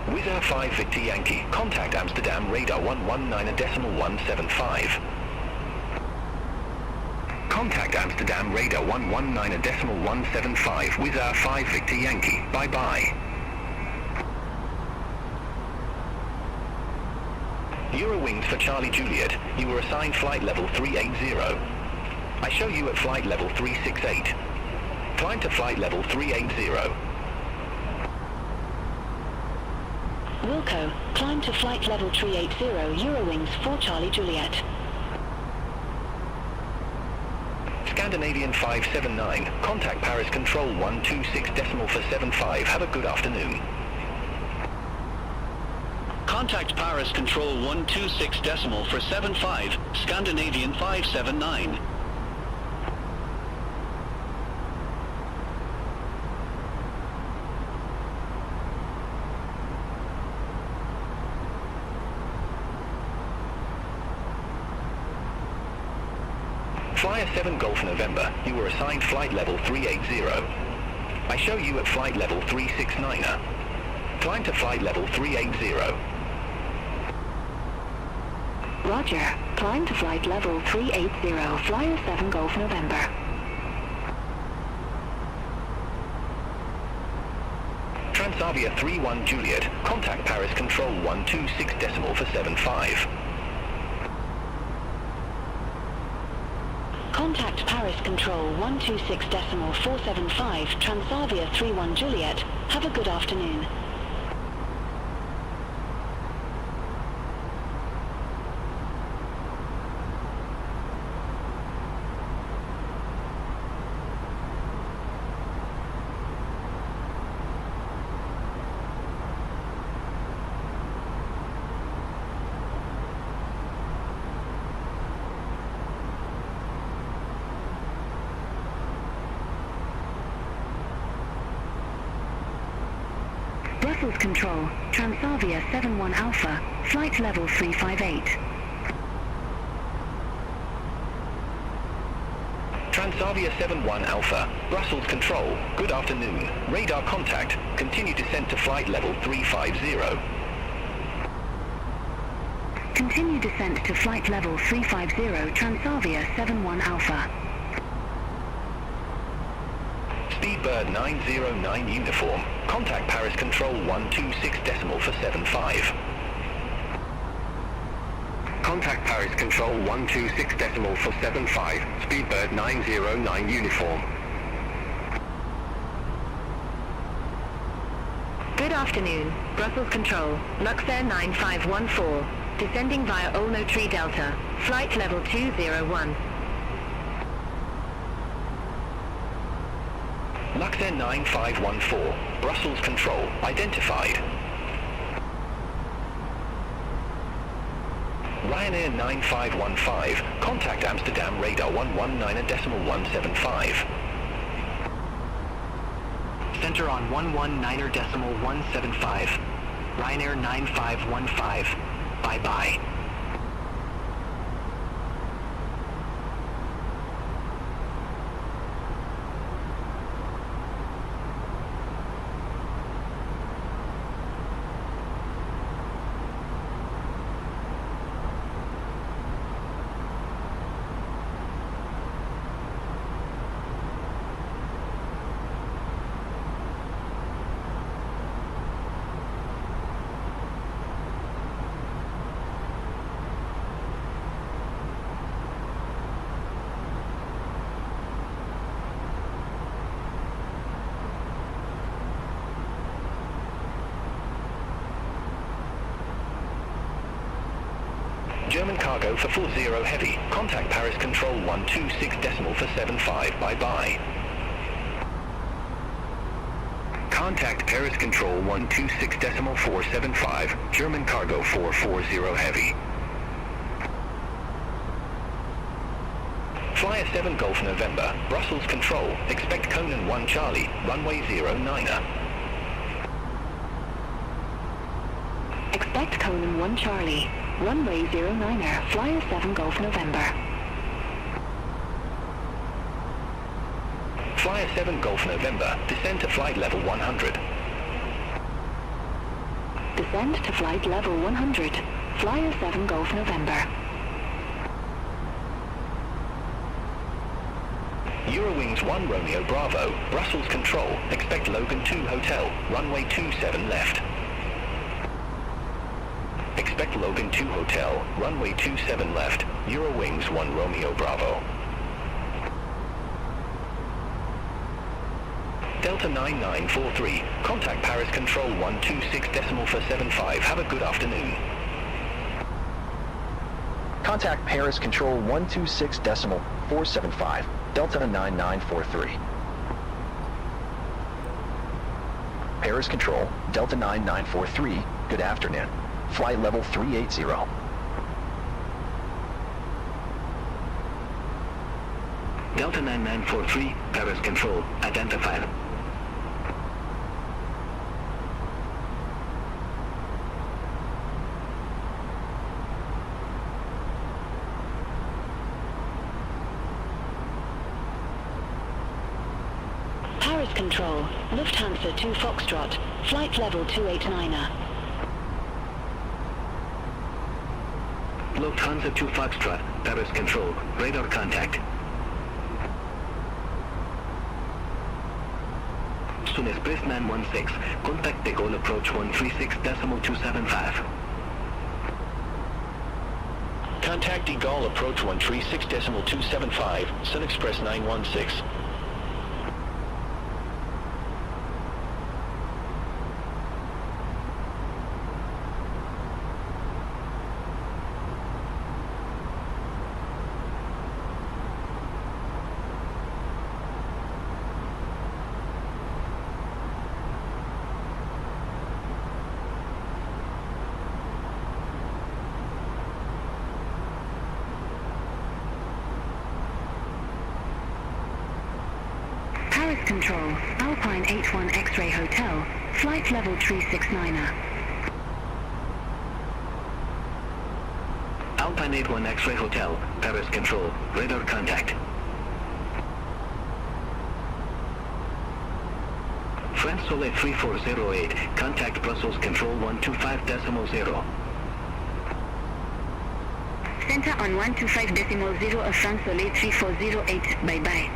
Wizz Air 5 Victor Yankee, contact Amsterdam radar 119.175. Contact Amsterdam radar 119.175, Wizz Air 5 Victor Yankee, bye-bye. Eurowings for Charlie Juliet, you were assigned flight level 380. I show you at flight level 368. Climb to flight level 380. Wilco, climb to flight level 380, Eurowings for Charlie Juliet. Scandinavian 579, contact Paris Control 126.475, have a good afternoon. Contact Paris Control 126.475, Scandinavian 579. Flyer 7 Golf November, you were assigned flight level 380. I show you at flight level 369er. Climb to flight level 380. Roger, climb to flight level 380, Flyer 7 Golf November. Transavia 31 Juliet, contact Paris Control 126.475. Contact Paris Control 126.475, Transavia 31 Juliet. Have a good afternoon. Brussels Control, Transavia 71 Alpha, flight level 358. Transavia 71 Alpha, Brussels Control, good afternoon. Radar contact, continue descent to flight level 350. Continue descent to flight level 350, Transavia 71 Alpha. Speedbird 909 uniform, contact Paris Control 126.475. Contact Paris Control 126.475, Speedbird 909 uniform. Good afternoon, Brussels Control, Luxair 9514, descending via Olmo Tree Delta, flight level 201. Luxair 9514, Brussels Control, identified. Ryanair 9515, contact Amsterdam radar 119.175. Center on 119.175. Ryanair 9515. Bye-bye. German cargo for 40 heavy, contact Paris Control 126.475, bye-bye. Contact Paris Control 126.475, German cargo 440 heavy. Flyer 7 Golf November, Brussels Control, expect Conan 1 Charlie, runway 09er. Expect Conan 1 Charlie, runway 09er, Flyer 7 Golf November. Flyer 7 Golf November, descend to flight level 100. Descend to flight level 100. Flyer 7 Golf November. Eurowings 1 Romeo Bravo, Brussels Control, expect Logan 2 Hotel, runway 27 left. Expect Logan 2 Hotel, runway 27 left, Eurowings 1 Romeo Bravo. Delta 9943, contact Paris Control 126.475, have a good afternoon. Contact Paris Control 126.475, Delta 9943. Paris Control, Delta 9943, good afternoon. Flight level 380. Delta 9943, Paris Control, identified. Paris Control, Lufthansa 2 Foxtrot, flight level 289er. Lufthansa 2 Foxtrot, Paris Control, radar contact. Soon as Brisman 16, contact De Gaulle approach 136.275. Contact De Gaulle approach 136.275, Sun Express 916. Paris Control, Alpine 81 X-Ray Hotel, flight level 369er. Alpine 81 X-Ray Hotel, Paris Control, radar contact. France Soleil 3408, contact Brussels Control 125.0. Center on 125.0 of France Soleil 3408, bye-bye.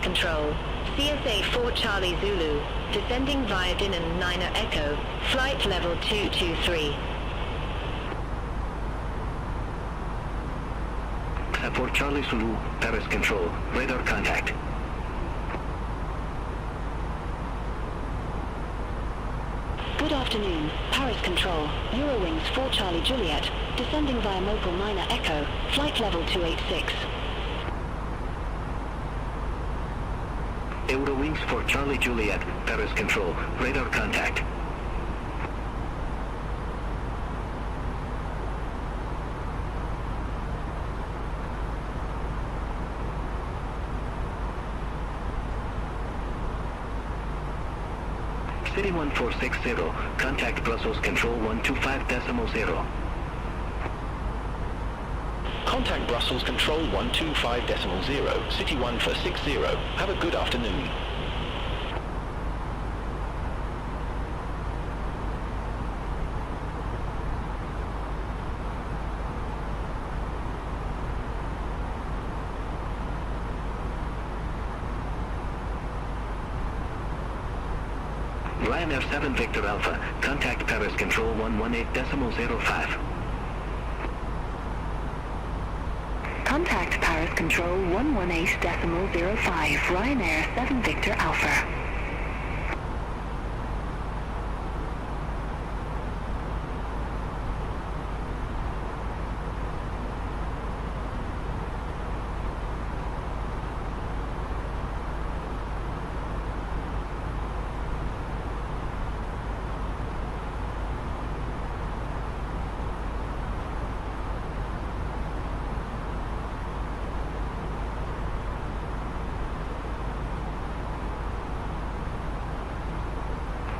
Control, CSA 4 Charlie Zulu, descending via Dinan 9er Echo, flight level 223. For Charlie Zulu, Paris Control, radar contact. Good afternoon, Paris Control, Eurowings 4 Charlie Juliet, descending via Mopal 9er Echo, flight level 286. Eurowings for Charlie Juliet, Paris Control, radar contact. City 1460, contact Brussels Control 125.0. Contact Brussels Control 125.0, City 1460. Have a good afternoon. Ryanair 7 Victor Alpha, contact Paris Control 118.05. Contact Paris Control 118.05, Ryanair 7 Victor Alpha.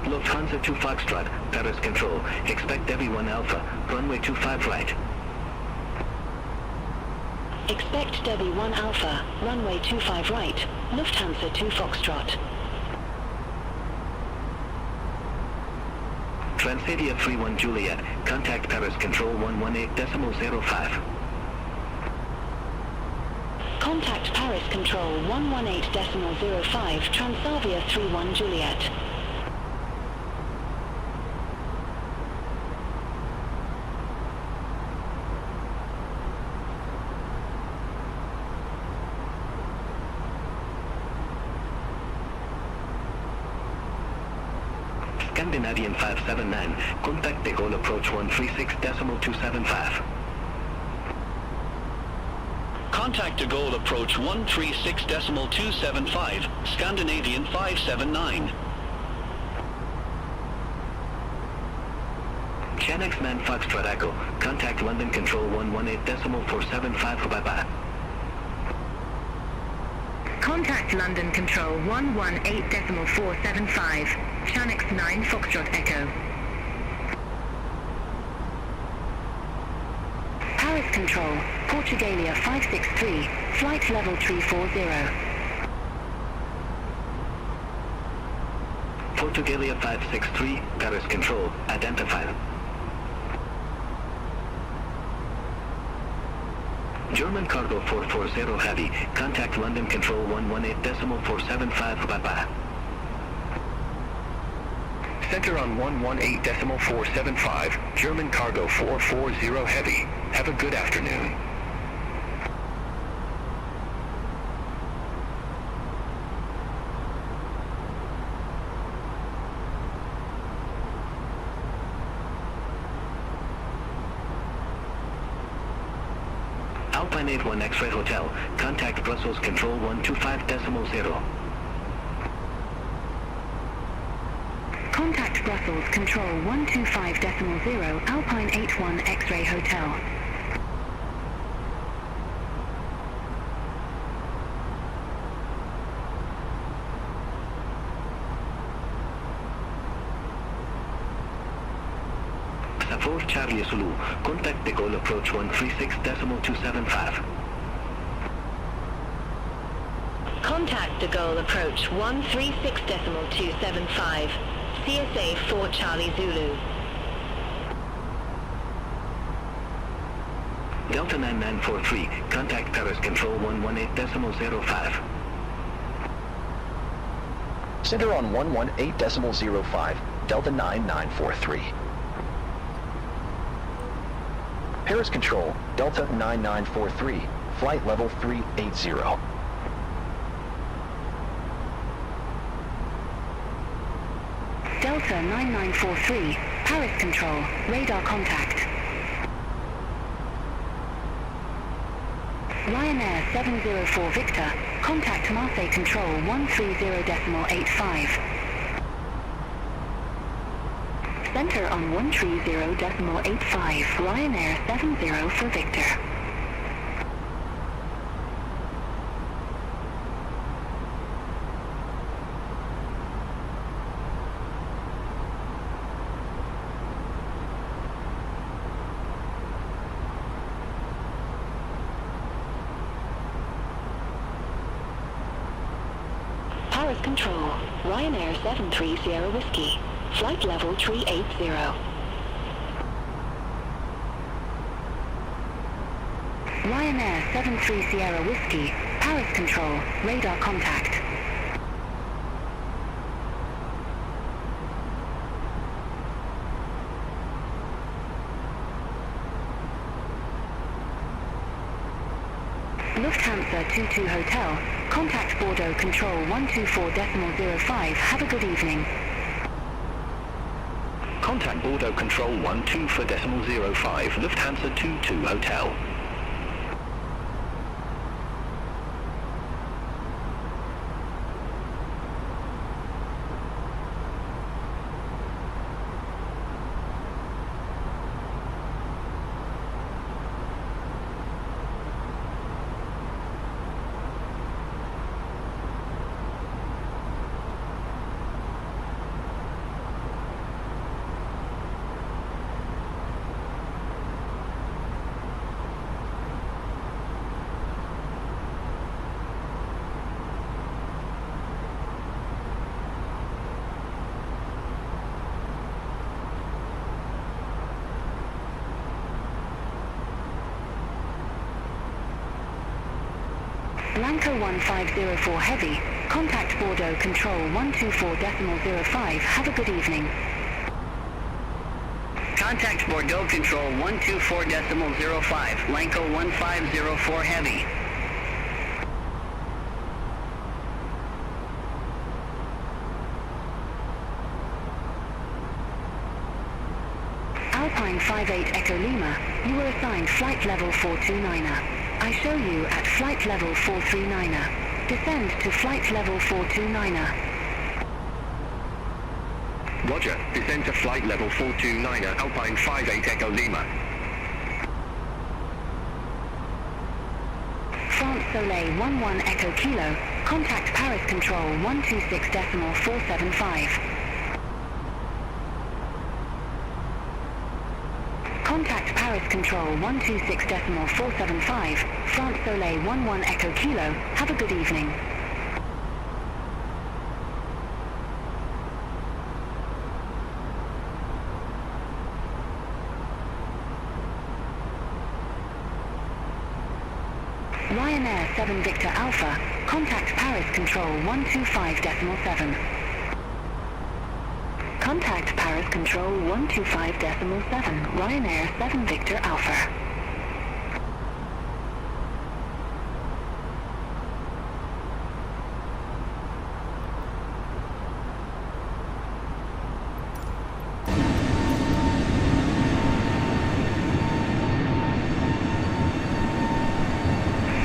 Lufthansa 2 Foxtrot, Paris Control. Expect everyone Alpha, runway 25 right. Expect Debbie 1 Alpha, runway 25 right, Lufthansa 2 Foxtrot. Transavia 31 Juliet, contact Paris Control 118.05. Contact Paris Control 118.05, Transavia 31 Juliet. Scandinavian 579, contact de Gaulle approach 136.275. Contact de Gaulle approach 136.275, Scandinavian 579. Channix Man Foxtrot Echo, contact London Control 118.475, bye-bye. Contact London Control 118.475, Channix 9 Foxtrot Echo. Paris Control, Portugalia 563, flight level 340. Portugalia 563, Paris Control, identified. German Cargo 440 Heavy, contact London Control 118.475, bye-bye. Center on 118.475, German Cargo 440 Heavy. Have a good afternoon. Alpine 81 X-Ray Hotel, contact Brussels Control 125.0. Contact Brussels Control 125.0, Alpine 81 X-Ray Hotel. Savour Charlie Zulu, contact de Gaulle approach 136.275. Contact de Gaulle approach 136.275, CSA 4 Charlie Zulu. Delta 9943, contact Paris Control 118.05. Center on 118.05, Delta 9943. Paris Control, Delta 9943, flight level 380. Delta 9943, Paris Control, radar contact. Ryanair 704 Victor, contact Marseille Control 130.85. Center on 130.85, Ryanair 70 for Victor. Paris Control, Ryanair 73 Sierra Whiskey, flight level 380. Ryanair 73 Sierra Whiskey, Paris Control, radar contact. Lufthansa 22 Hotel, contact Bordeaux Control 124.05, have a good evening. Contact Bordeaux Control 124.05, Lufthansa 22 Hotel. Blanco 1504 Heavy, contact Bordeaux Control 124.05, have a good evening. Contact Bordeaux Control 124.05, Blanco 1504 Heavy. Alpine 58 Echo Lima, you were assigned flight level 429er. I show you at flight level 439er. Descend to flight level 429er. Roger, descend to flight level 429er, Alpine 58 Echo Lima. France Soleil 11 Echo Kilo, contact Paris Control 126.475. Contact Paris Control 126.475, France Soleil 11 Echo Kilo, have a good evening. Ryanair 7 Victor Alpha, contact Paris Control 125.7. Contact Paris Control 125.7, Ryanair 7 Victor Alpha.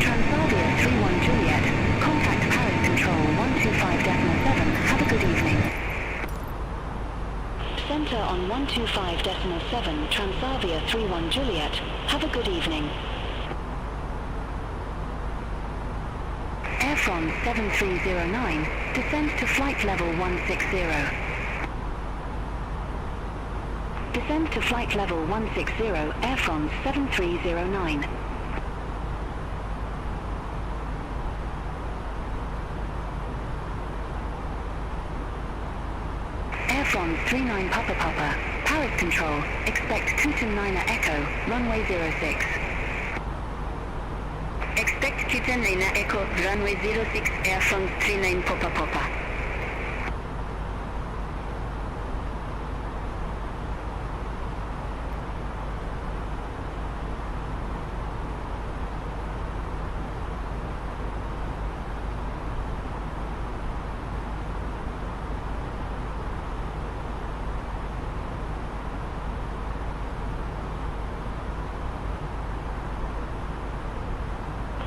Transavia 31 Juliet, contact Paris Control 125.7, have a good evening. Center on 125.7, Transavia 31 Juliet, have a good evening. Air France 7309, descend to flight level 160. Descend to flight level 160, Air France 7309. Air France 39 Papa Papa, Paris Control, expect 229er Echo, runway 06. Expect 229er Echo, runway 06, Air France 39 Papa Papa.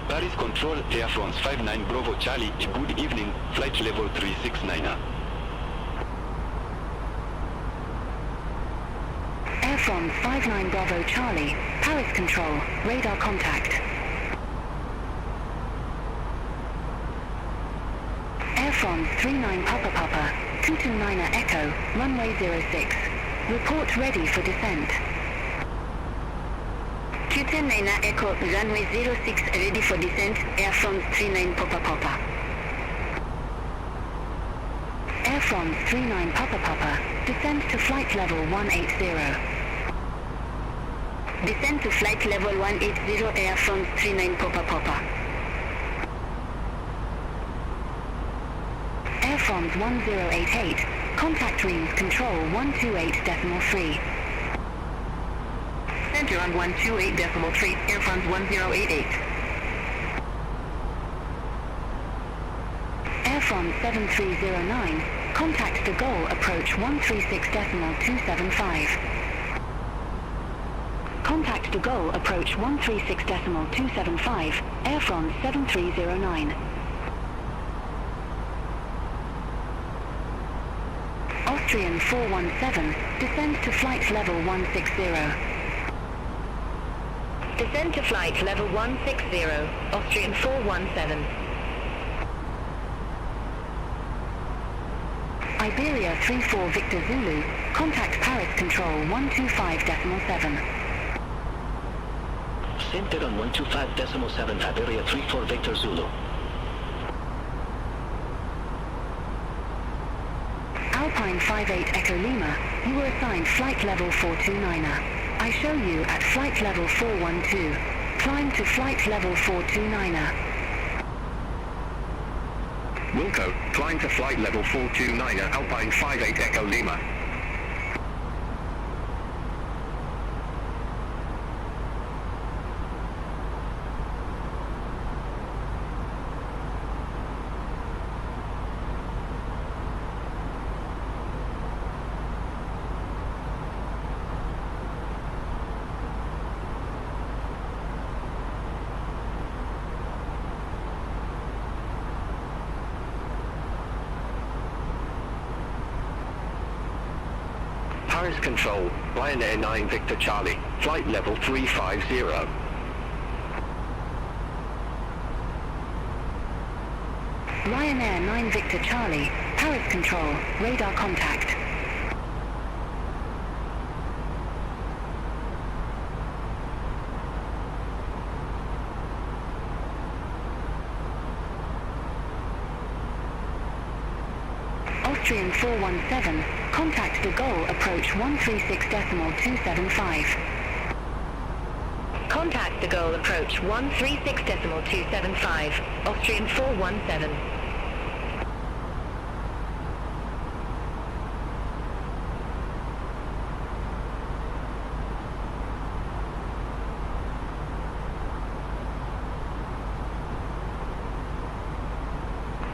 Paris Control, Air France 59 Bravo Charlie, good evening, flight level 369er. Air France 59 Bravo Charlie, Paris Control, radar contact. Air France 39 Papa Papa, 229er Echo, runway 06. Report ready for descent. 229er Echo, runway 06, ready for descent, Air France 39 Papa Papa. Air France 39 Papa Papa, descend to flight level 180. Descend to flight level 180, Air France 39 Papa Papa. Air France 1088, contact Reims Control 128.3. Center on 128.3, Air France 1088. Air France 7309, contact de Gaulle approach 136.275. Contact de Gaulle approach 136.275, Air France 7309. Austrian 417, descend to flight level 160. Descend to flight level 160, Austrian 417. Iberia 34 Victor Zulu, contact Paris Control 125.7. Center on 125.7, Iberia 34 Victor Zulu. Alpine 58 Echo Lima, you were assigned flight level 429er. I show you at flight level 412. Climb to flight level 429er. Wilco, climb to flight level 429 at Alpine 58 Echo Lima. Paris Control, Ryanair 9 Victor Charlie, flight level 350. Ryanair 9 Victor Charlie, Paris Control, radar contact. Austrian 417, contact de Gaulle approach 136.275. Contact de Gaulle approach 136.275, Austrian 417.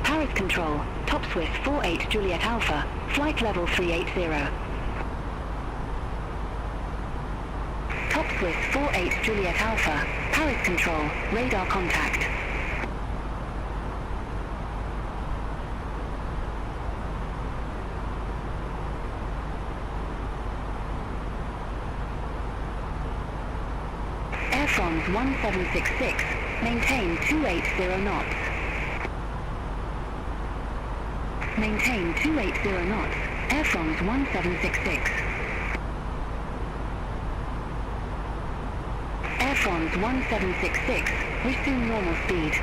Paris Control, Top Swiss 48 Juliet Alpha, flight level 380. Top Swiss 48 Juliet Alpha, Paris Control, radar contact. Air France 1766, maintain 280 knots. Maintain 280 knots, Air France 1766. Air France 1766, resume normal speed.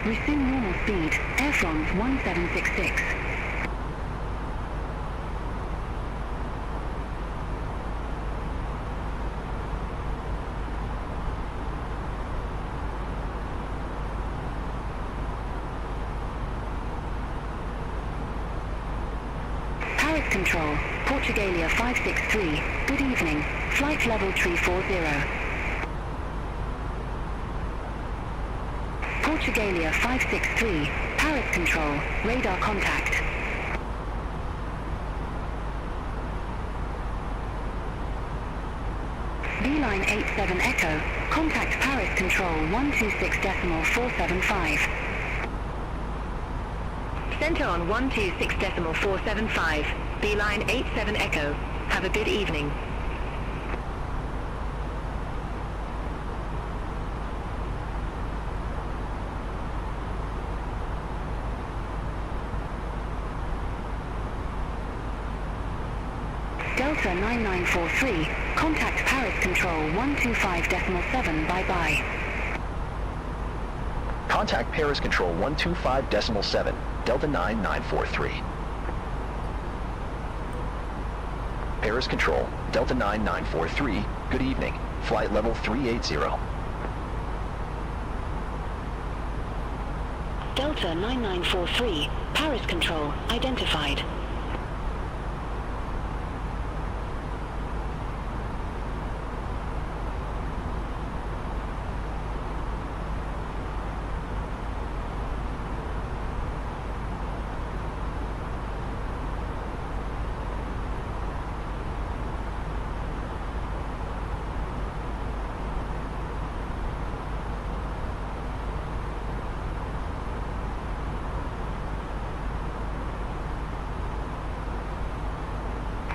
Resume normal speed, Air France 1766. Paris Control, Portugalia 563, good evening, flight level 340. Portugalia 563, Paris Control, radar contact. Beeline 87 Echo, contact Paris Control 126.475. Center on 126.475, Beeline 87 Echo. Have a good evening. Delta 9943, contact Paris Control 125.7, bye-bye. Contact Paris Control 125.7, Delta 9943. Paris Control, Delta 9943, good evening, flight level 380. Delta 9943, Paris Control, identified.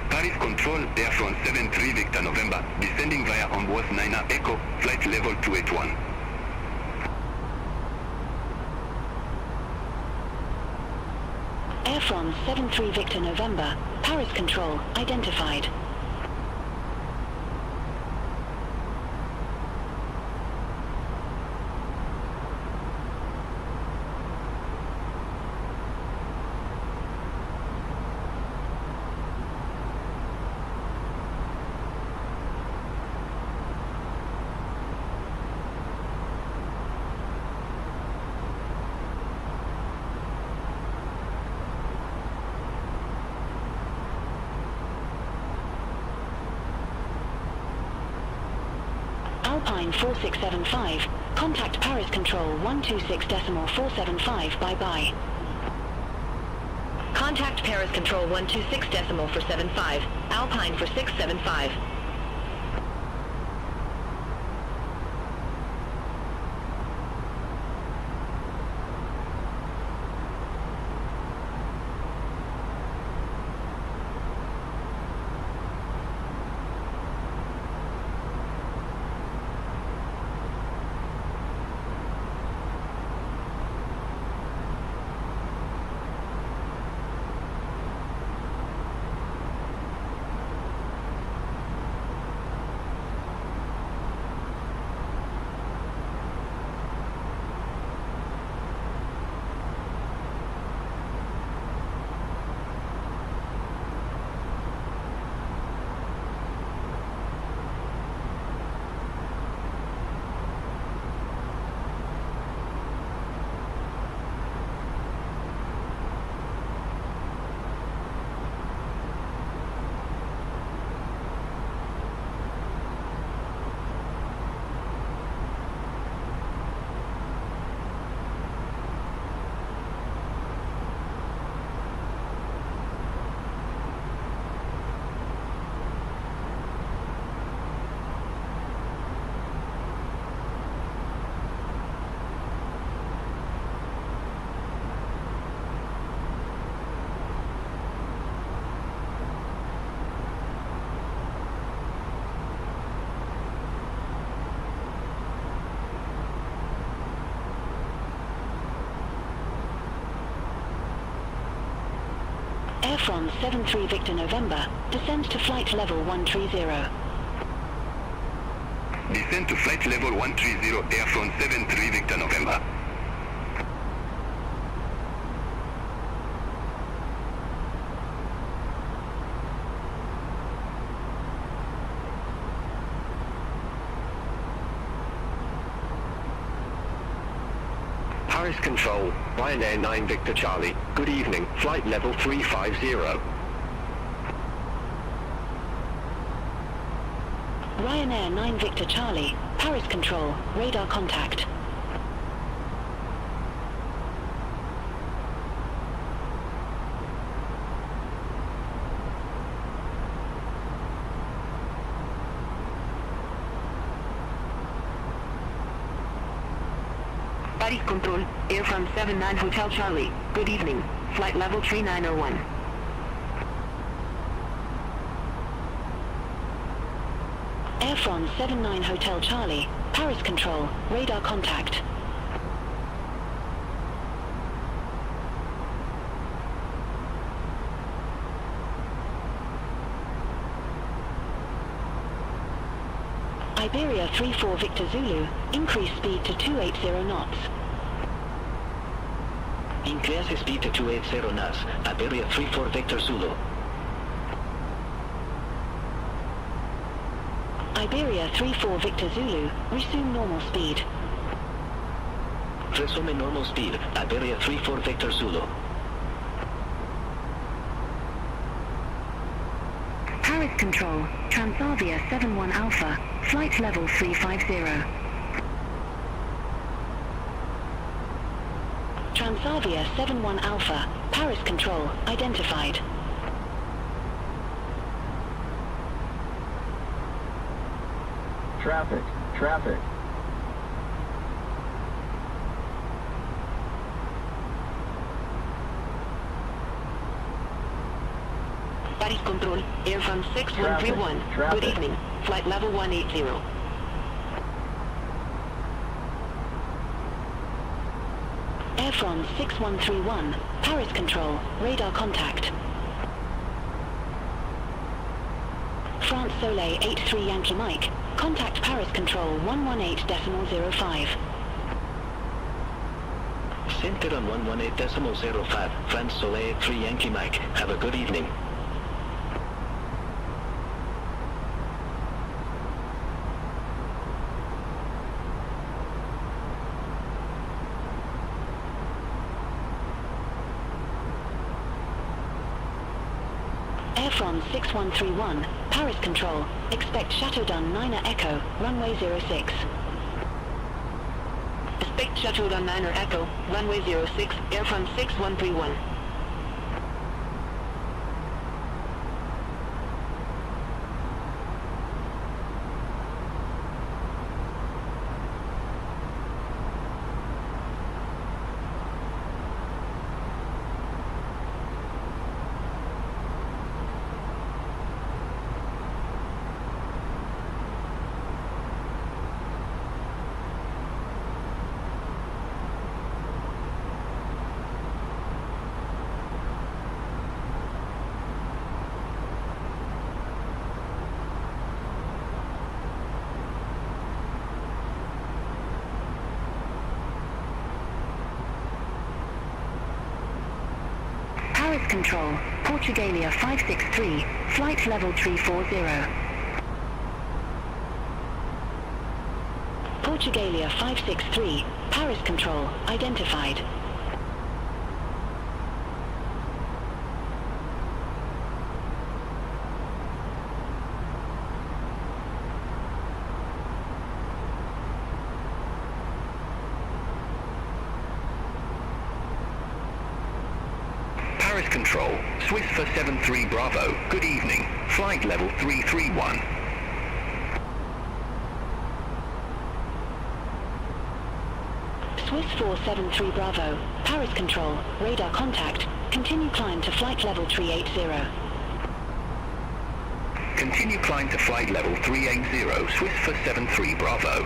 Paris Control, Air France 73 Victor November, descending via Ambrose 9 Echo, flight level 281. Air France 73 Victor November, Paris Control, identified. Alpine 4675, contact Paris Control 126.475, bye-bye. Contact Paris Control 126.475, Alpine for 675. Air France 73 Victor November, descend to flight level 130. Descend to flight level 130, Air France 73 Victor November. Paris Control, Ryanair 9 Victor Charlie, good evening, flight level 350. Ryanair 9 Victor Charlie, Paris Control, radar contact. Paris Control, Air France 79 Hotel Charlie, good evening, flight level 3901. Air France 79 Hotel Charlie, Paris Control, radar contact. Iberia 34 Victor Zulu, increase speed to 280 knots. Increase speed to 280 knots, Iberia 34 Victor Zulu. Iberia 34 Victor Zulu, resume normal speed. Resume normal speed, Iberia 34 Victor Zulu. Paris Control, Transavia 71 Alpha, flight level 350. Transavia 71 Alpha, Paris Control, identified. Traffic, traffic. Paris Control, Air France 6131, Traffic. good evening, flight level 180. Air France 6131, Paris Control, radar contact. France Soleil 83 Yankee Mike, contact Paris Control 118.05. Center on 118.05, France Soleil 3 Yankee Mike. Have a good evening. Air France 6131, Paris Control. Expect Chateaudun 9 Echo, runway 06. Expect Chateaudun 9 Echo, runway 06, Air France 6131. Paris Control, Portugalia 563, flight level 340. Portugalia 563, Paris Control, identified. Paris Control, Swiss for 73 Bravo, good evening, flight level 331. Swiss 473 Bravo, Paris Control, radar contact, continue climb to flight level 380. Continue climb to flight level 380, Swiss for 73 Bravo.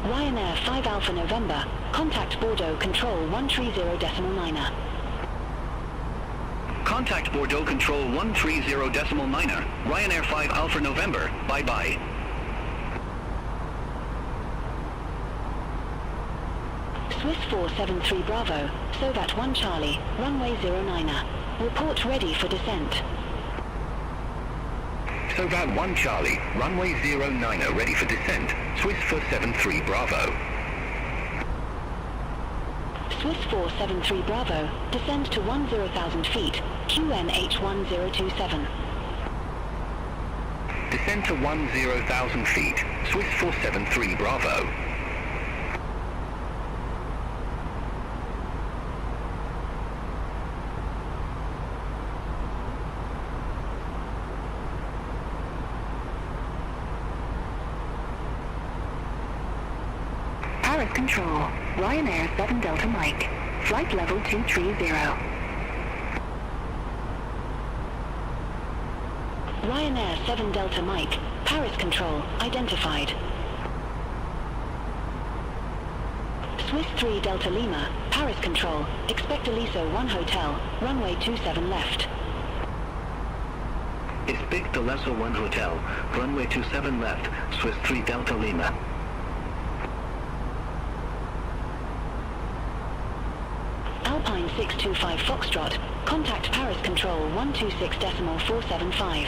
Ryanair 5 Alpha November, contact Bordeaux Control 130.9. Contact Bordeaux Control 130.9, Ryanair 5 Alpha November, bye-bye. Swiss 473 Bravo, Sovat 1 Charlie, runway 09. Report ready for descent. Sovat 1 Charlie, runway 09 ready for descent, Swiss 473 Bravo. Swiss 473 Bravo, descend to 10,000 feet, QNH 1027. Descend to 10,000 feet, Swiss 473 Bravo. Paris Control, Ryanair 7 Delta Mike, flight level 230. Ryanair 7 Delta Mike, Paris Control, identified. Swiss 3 Delta Lima, Paris Control, expect Aliso 1 Hotel, runway 27 left. Expect Aliso 1 Hotel, runway 27 left, Swiss 3 Delta Lima. Alpine 625 Foxtrot, contact Paris Control 126.475.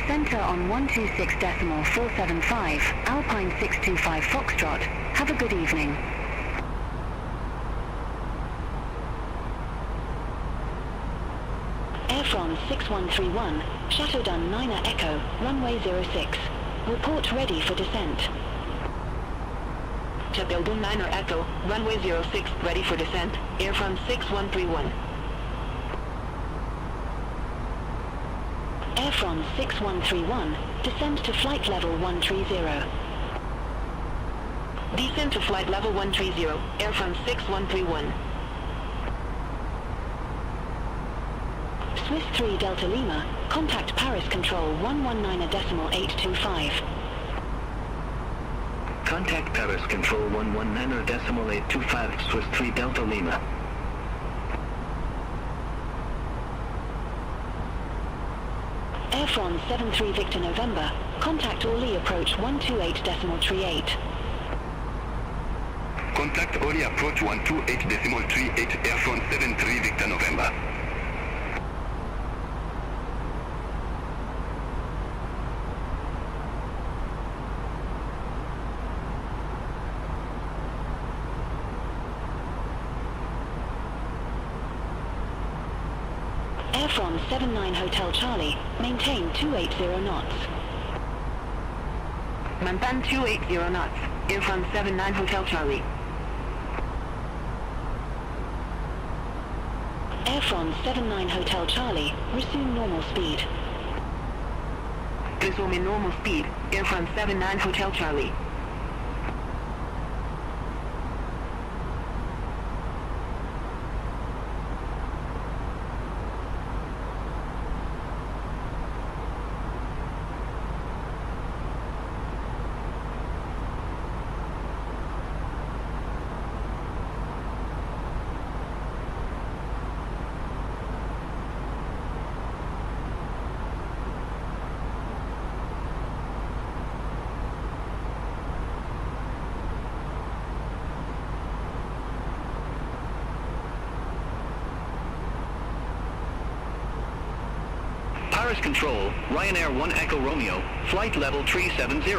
Center on 126.475, Alpine 625 Foxtrot, have a good evening. Air France 6131, Chateaudun 9 Echo, runway 06. Report ready for descent. Chateaudun 9 Echo, runway 06, ready for descent, Air France 6131. Air France 6131, descend to flight level 130. Descend to flight level 130, Air France 6131. Swiss 3 Delta Lima, contact Paris Control 119.825. Contact Paris Control 119.825, Swiss 3 Delta Lima. Air France 73 Victor November, contact Orly approach 128.38. Contact Orly approach 128.38, Air France 73 Victor November. from 79 Hotel Charlie, maintain 280 knots. Maintain 280 knots. Air from 79 Hotel Charlie. Air from 79 Hotel Charlie, resume normal speed. Resume normal speed. Air from 79 Hotel Charlie. Paris Control, Ryanair 1 Echo Romeo, flight level 370.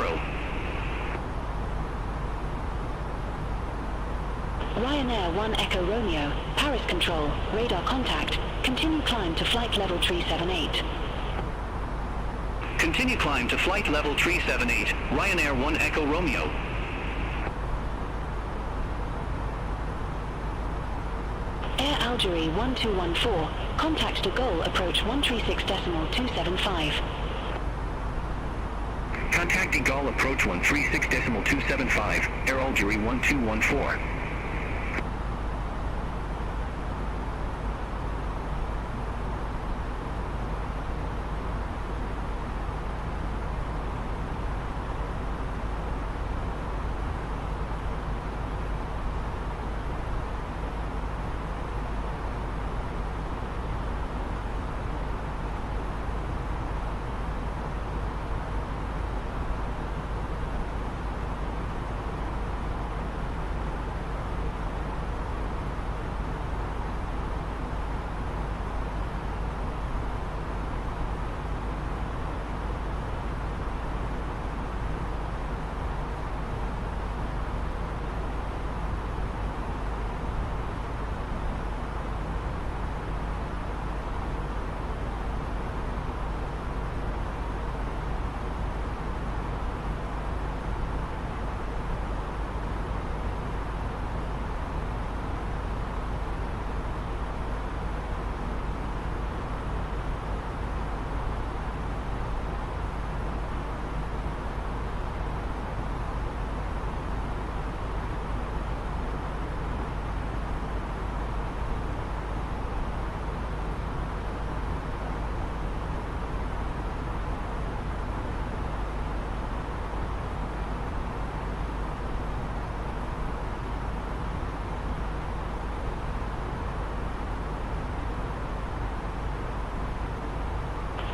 Ryanair 1 Echo Romeo, Paris Control, radar contact, continue climb to flight level 378. Continue climb to flight level 378, Ryanair 1 Echo Romeo. Air Algerie 1214, contact de Gaulle approach 136.275. Contact de Gaulle approach 136.275, Air Algerie 1214.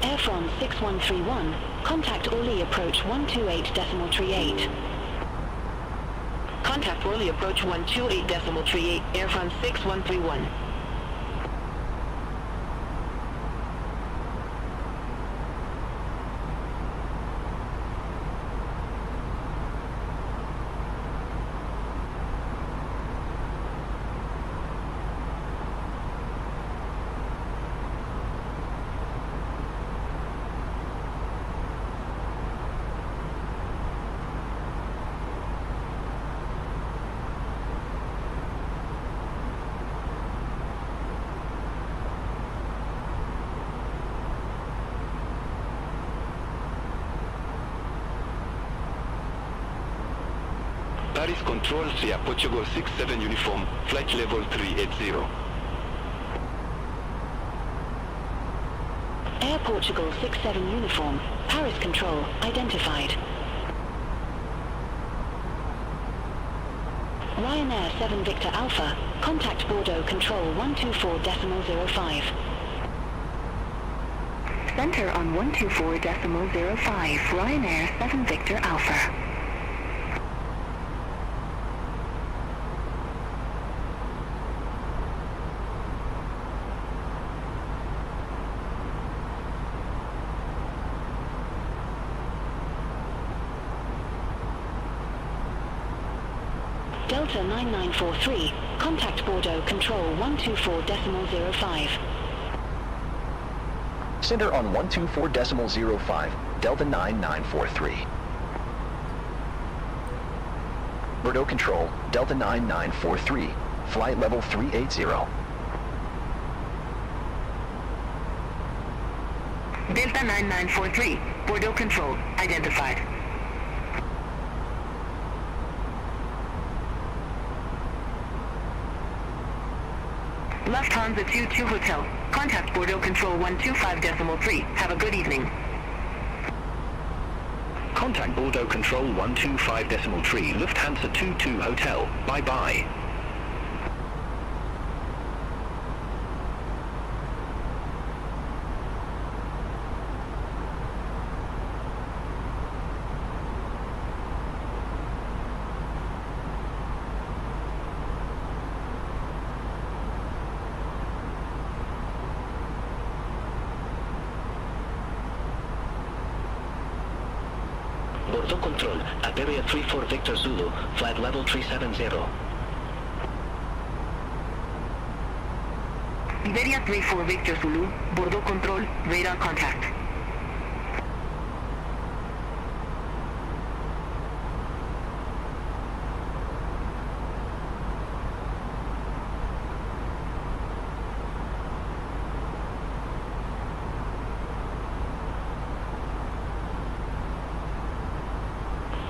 Air France 6131, contact Orly approach 128.38. Contact Orly approach 128.38, Air France 6131. Paris Control, Sierra Portugal 67 uniform, flight level 380. Air Portugal 67 uniform, Paris Control, identified. Ryanair 7 Victor Alpha, contact Bordeaux Control 124.05. Center on 124.05, Ryanair 7 Victor Alpha. Delta 9943, contact Bordeaux Control 124.05. Center on 124.05, Delta 9943. Bordeaux Control, Delta 9943, flight level 380. Delta 9943, Bordeaux Control, identified. Lufthansa 22 Hotel, contact Bordeaux Control 125.3, have a good evening. Contact Bordeaux Control 125.3, Lufthansa 22 Hotel, bye-bye. Bordeaux Control, Iberia 34 Victor Zulu, flight level 370. Iberia 34 Victor Zulu, Bordeaux Control, radar contact.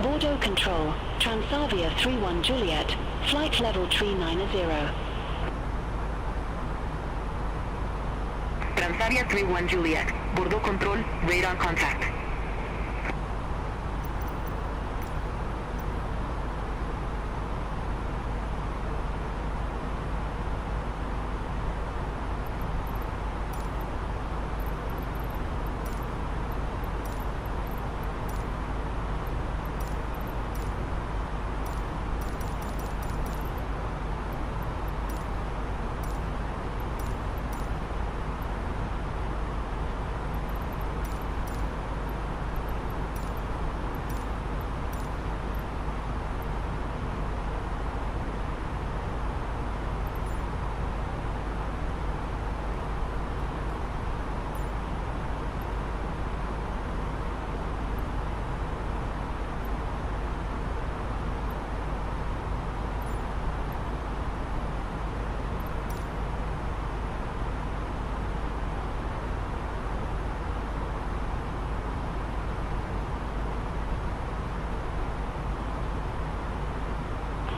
Bordeaux Control, Transavia 31 Juliet, flight level 390. Transavia 31 Juliet, Bordeaux Control, radar contact.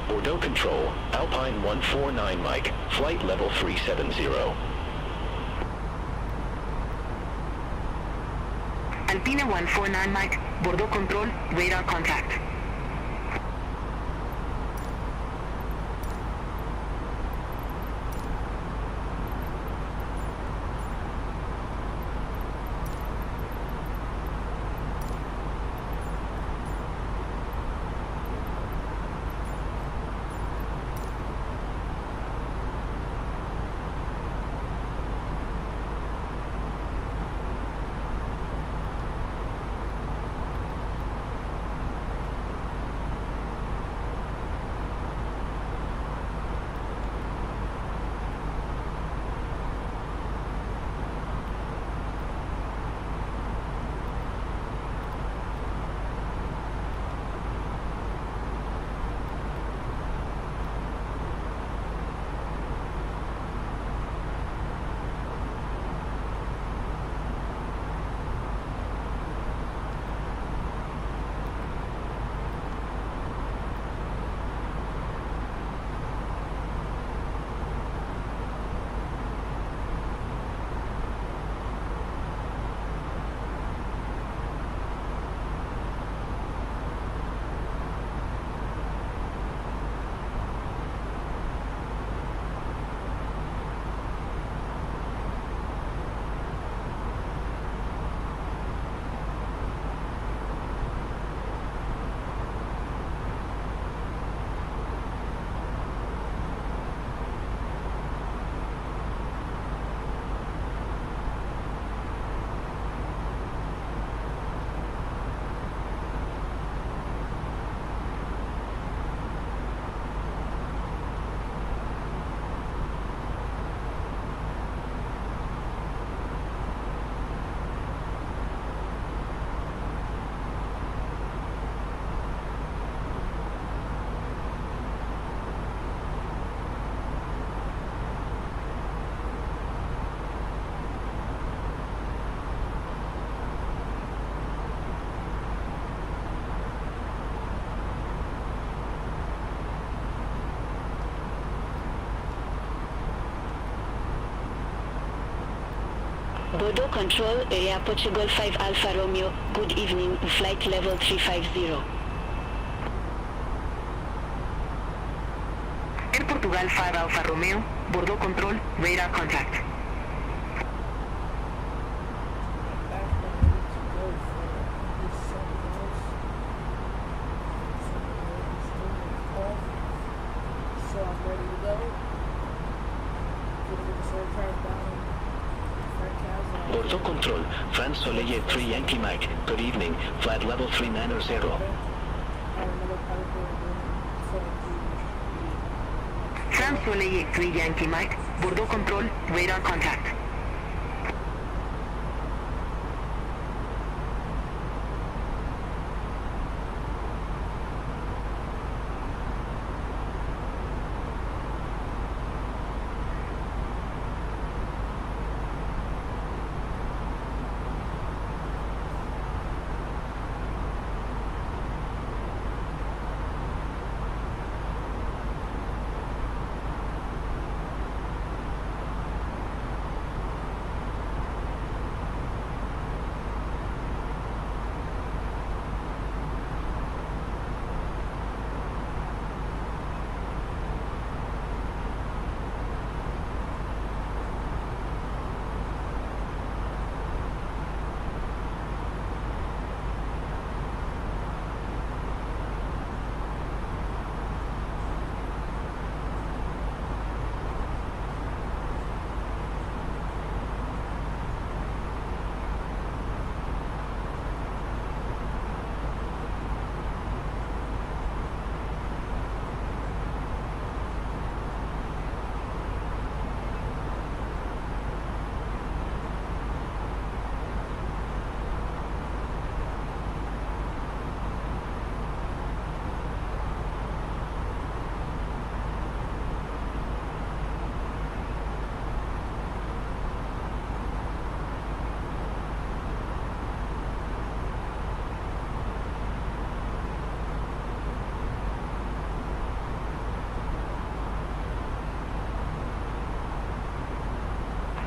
Bordeaux Control, Alpine 149 Mike, flight level 370. Alpine 149 Mike, Bordeaux Control, radar contact. Bordeaux Control, Air Portugal 5 Alfa Romeo, good evening, flight level 350. Air Portugal 5 Alfa Romeo, Bordeaux Control, radar contact. Bordeaux Control, France Soleil 3 Yankee Mike, good evening, flight level 390. France Soleil 3 Yankee Mike, Bordeaux Control, radar contact.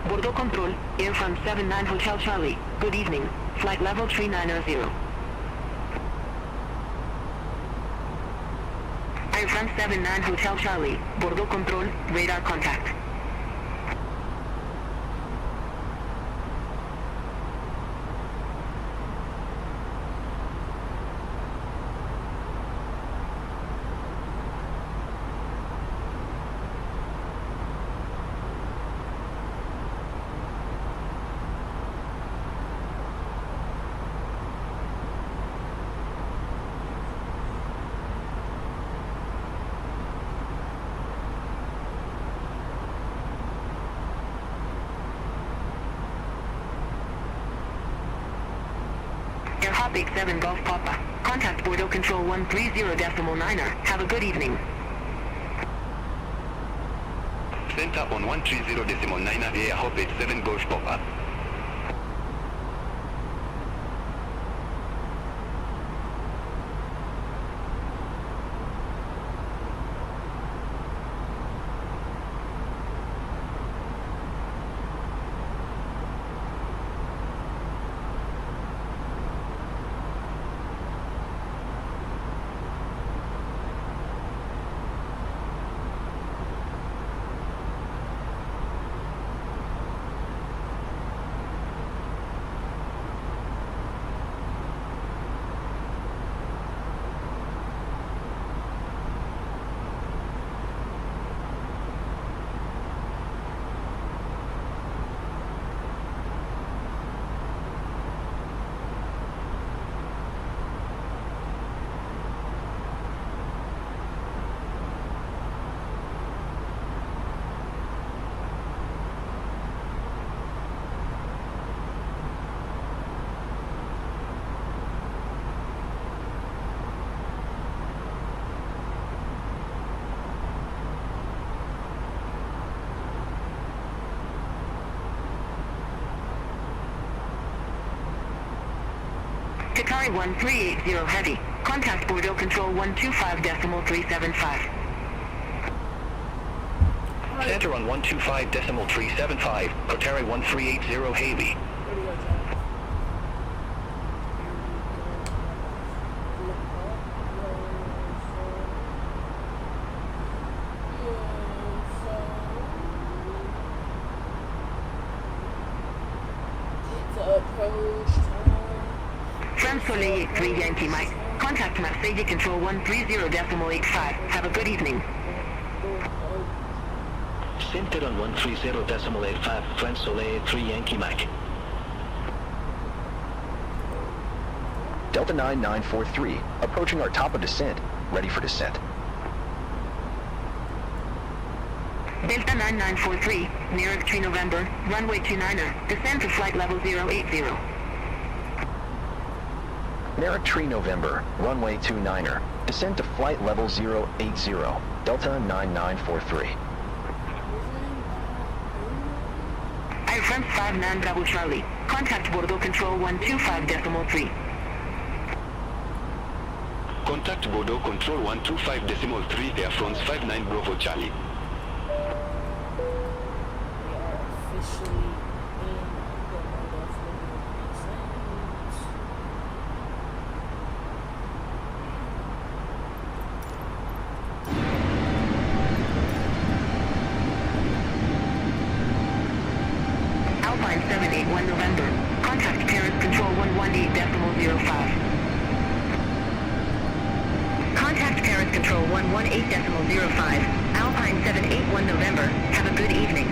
Bordeaux Control, Air France 79 Hotel Charlie, good evening, flight level 390. Air France 79 Hotel Charlie, Bordeaux Control, radar contact. Big 7 Golf Papa. Contact Bordeaux Control 130.9er. Have a good evening. Center on 130.9er Air Hobbit 7 Golf Papa. Qatari 1380 Heavy. Contact Bordeaux Control 125.375. Center on 125.375, Coterre 1380 Havy. France Soleil 3 Yankee Mike. Contact Marseille Control 130.85. Have a good evening. Center on 130.85, France Soleil 3 Yankee Mike. Delta 9943, approaching our top of descent. Ready for descent. Delta 9943, near 3 November, runway 29er, descend to flight level 080. Merrick Tree November, runway 29er, descend to flight level 080, Delta 9943. Air France 59 Bravo Charlie, contact Bordeaux Control 125.3. Contact Bordeaux Control 125.3, Air France 59 Bravo Charlie. Alpine 781 November, contact Paris Control 118.05. Contact Paris Control 118.05, Alpine 781 November, have a good evening.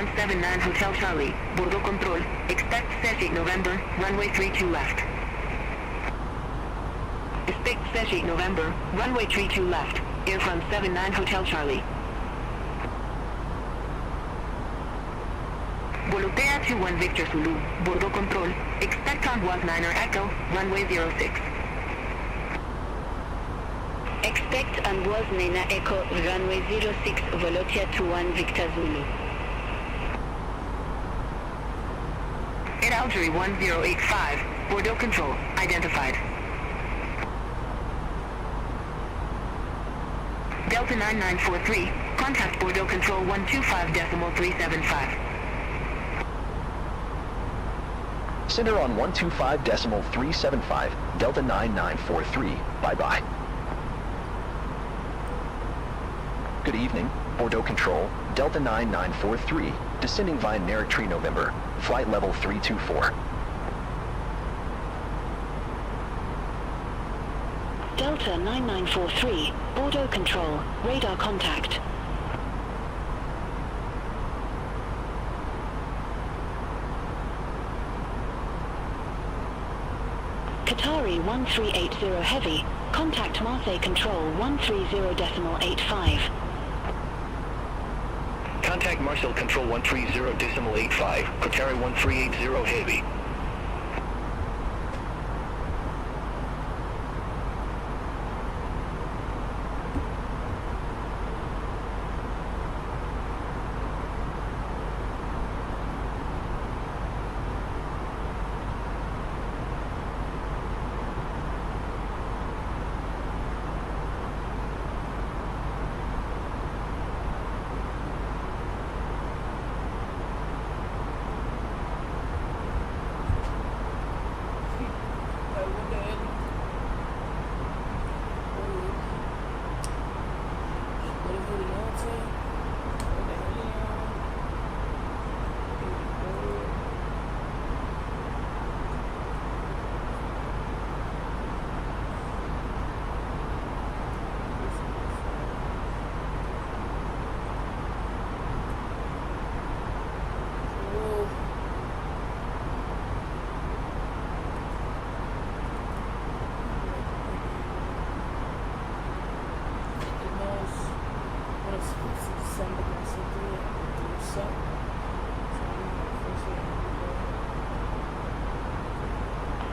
Airfront 79 Hotel Charlie, Bordeaux Control, expect Session November, runway 32 left. Expect Session November, runway 32 left, Airfront 79 Hotel Charlie. Volotea 21 Victor Zulu, Bordeaux Control, expect on was 9er Echo, runway 06. Expect Amboise Nena Echo, runway 06, Volotea 21 Victor Zulu. At Algerie 1085, Bordeaux Control, identified. Delta 9943, contact Bordeaux Control 125.375. Center on 125.375, Delta 9943, bye-bye. Good evening, Bordeaux Control, Delta 9943, descending via Narrow Tree November, flight level 324. Delta 9943, Bordeaux Control, radar contact. Qatari 1380 Heavy, contact Marseille Control 130.85. Contact Marseille Control 130.85, Qatari 1380 Heavy.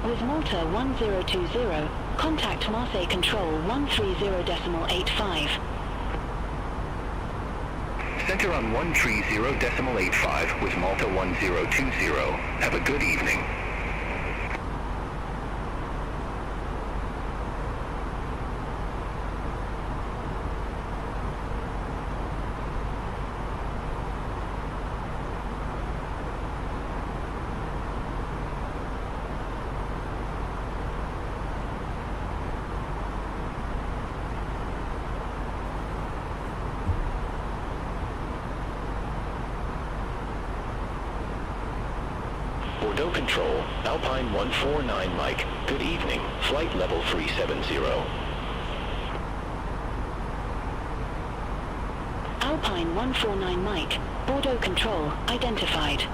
With Malta 1020, contact Marseille Control 130.85. Center on 130.85 with Malta 1020. Have a good evening. Bordeaux Control, Alpine 149 Mike, good evening, flight level 370. Alpine 149 Mike, Bordeaux Control, identified.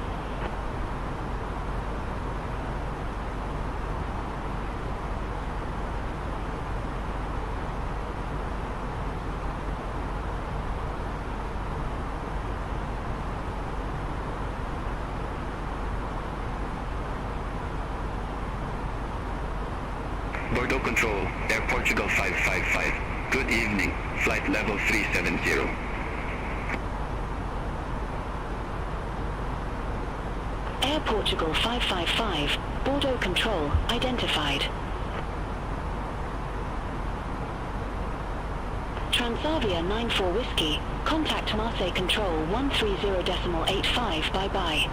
Bordeaux Control, Air Portugal 555. Good evening, flight level 370. Air Portugal 555, Bordeaux Control, identified. Transavia 94 Whiskey, contact Marseille Control 130.85, bye-bye.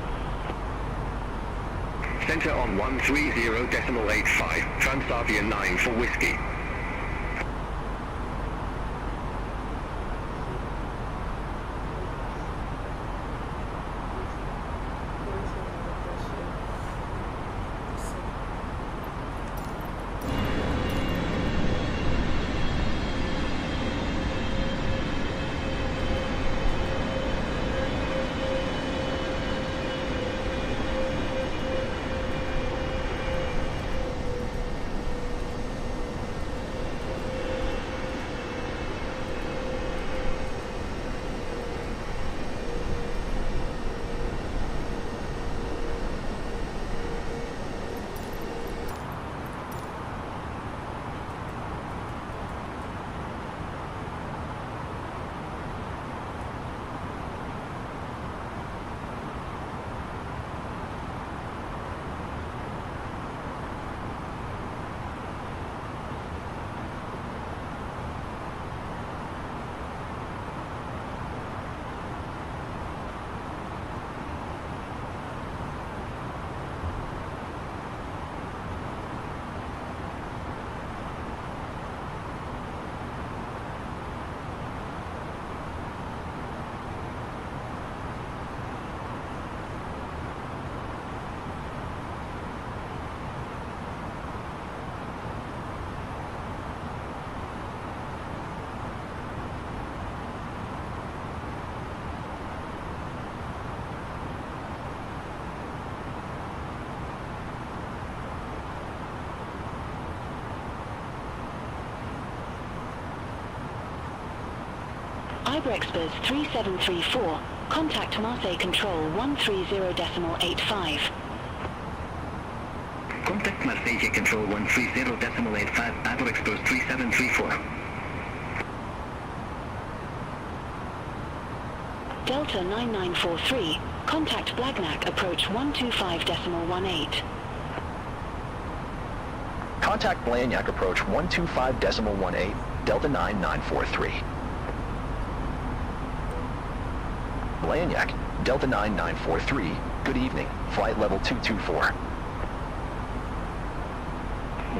Center on 130.85, Transavia 9 for Whiskey. Ibrexbus 3734, contact Marseille Control 130.85. Contact Marseille Control 130.85, Ibrexbus 3734. Delta 9943, contact Blagnac approach 125.18. Contact Blagnac approach 125.18, Delta 9943. Blagnac, Delta 9943, good evening, flight level 224.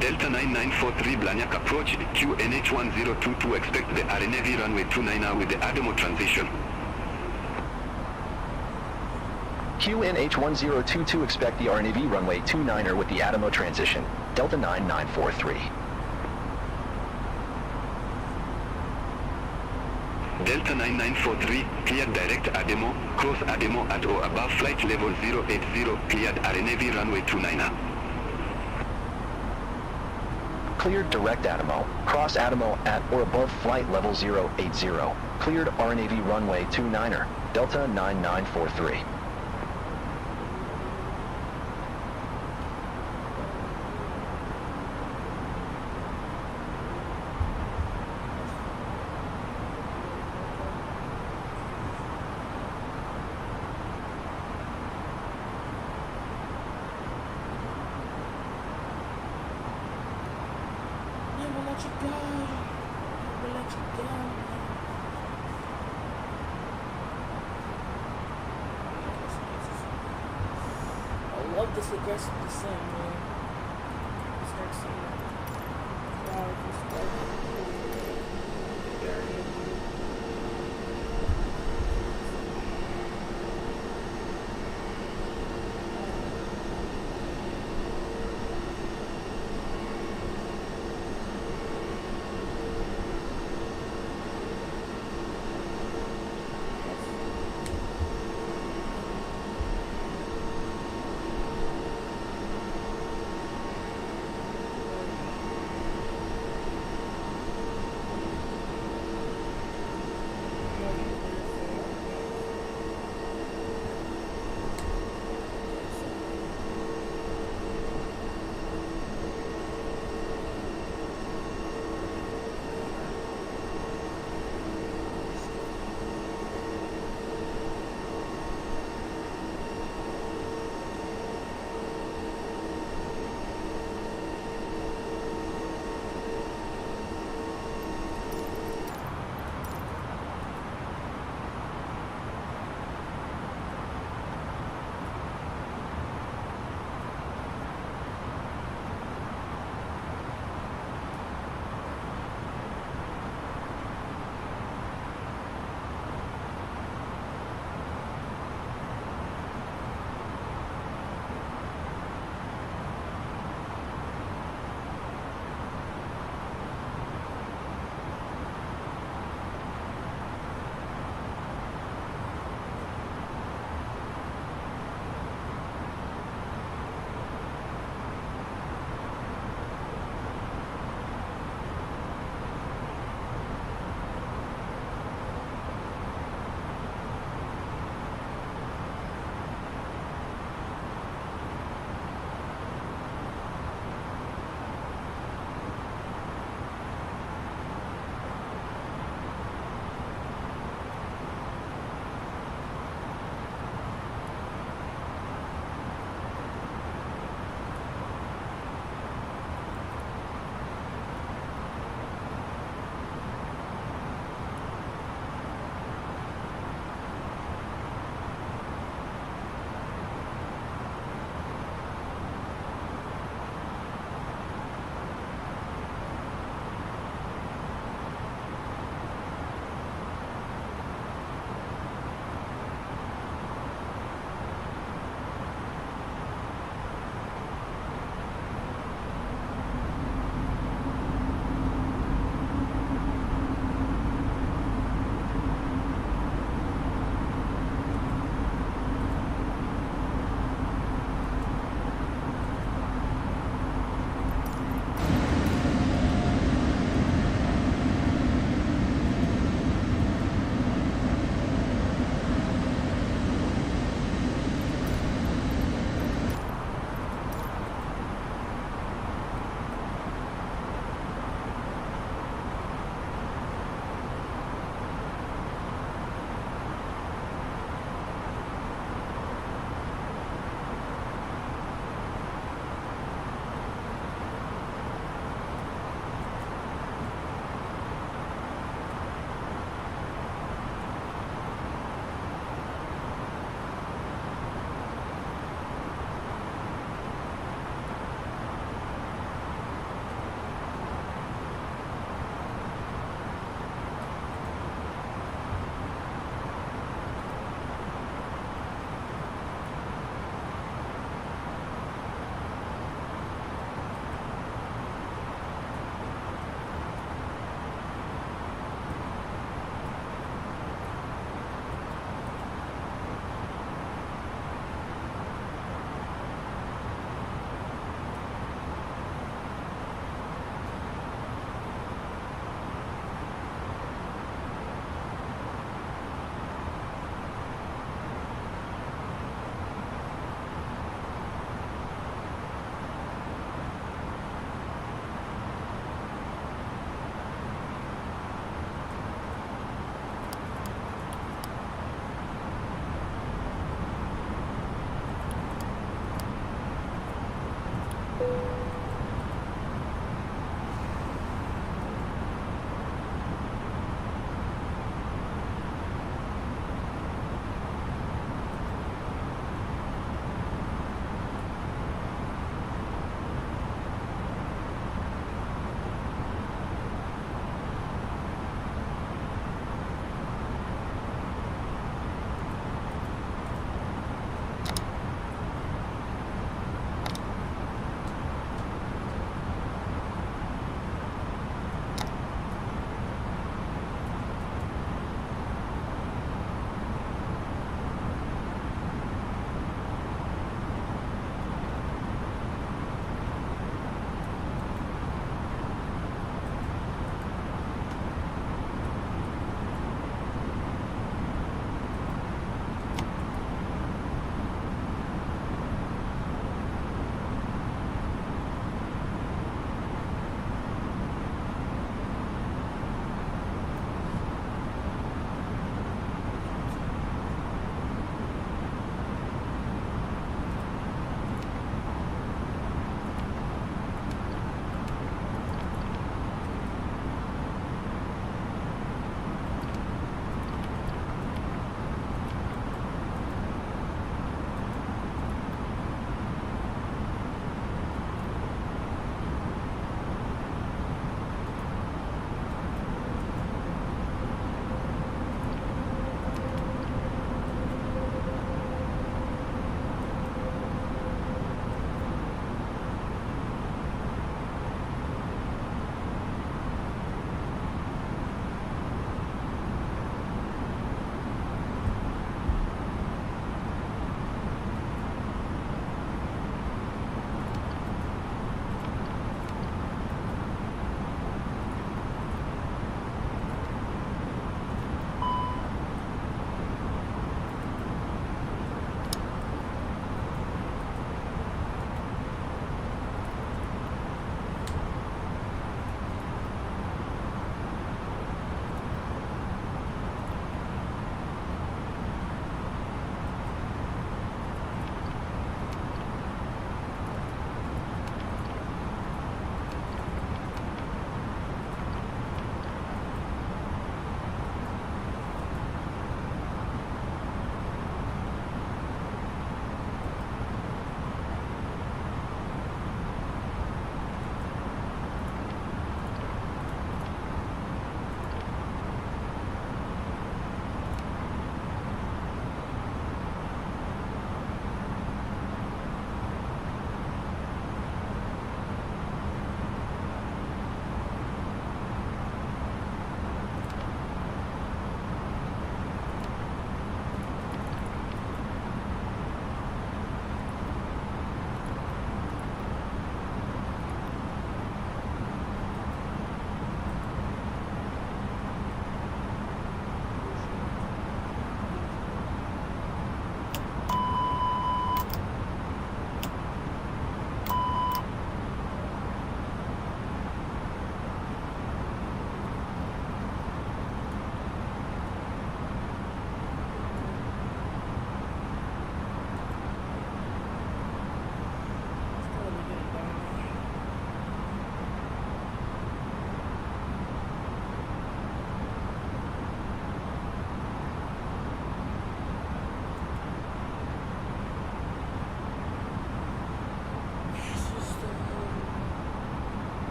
Delta 9943 Blagnac approach QNH1022, expect the RNAV runway 29 with the Adamo transition. QNH1022, expect the RNAV runway 29er with the Adamo transition, Delta 9943. Delta 9943, cleared direct Adamo, cross Adamo at or above flight level 080, cleared RNAV runway 29er. Cleared direct Adamo, cross Adamo at or above flight level 080, cleared RNAV runway 29er, Delta 9943. I love this aggressive descent, man. You start seeing clouds and stuff.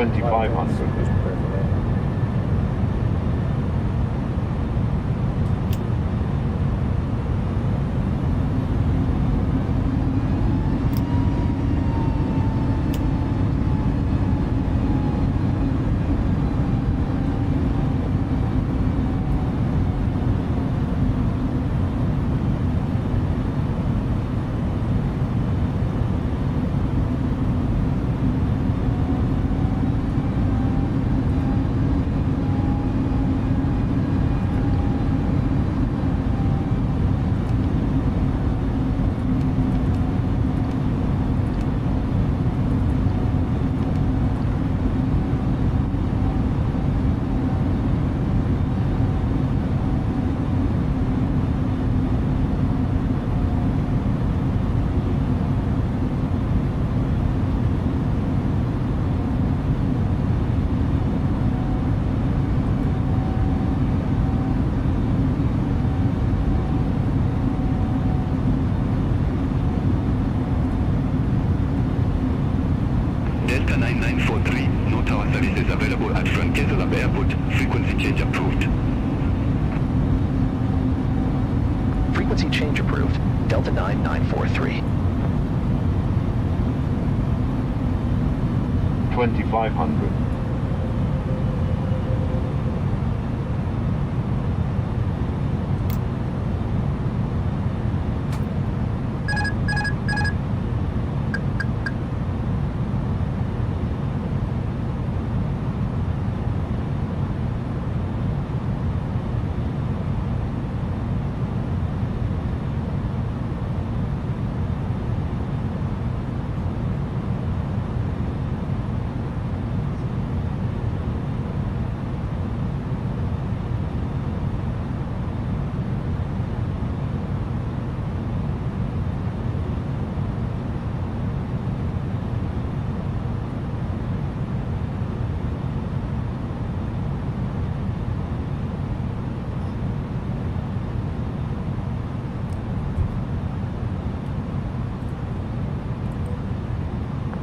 2500. Delta 9943, no tower services available at Frank Kessel Airport. Frequency change approved. Frequency change approved. Delta 9943. 2500.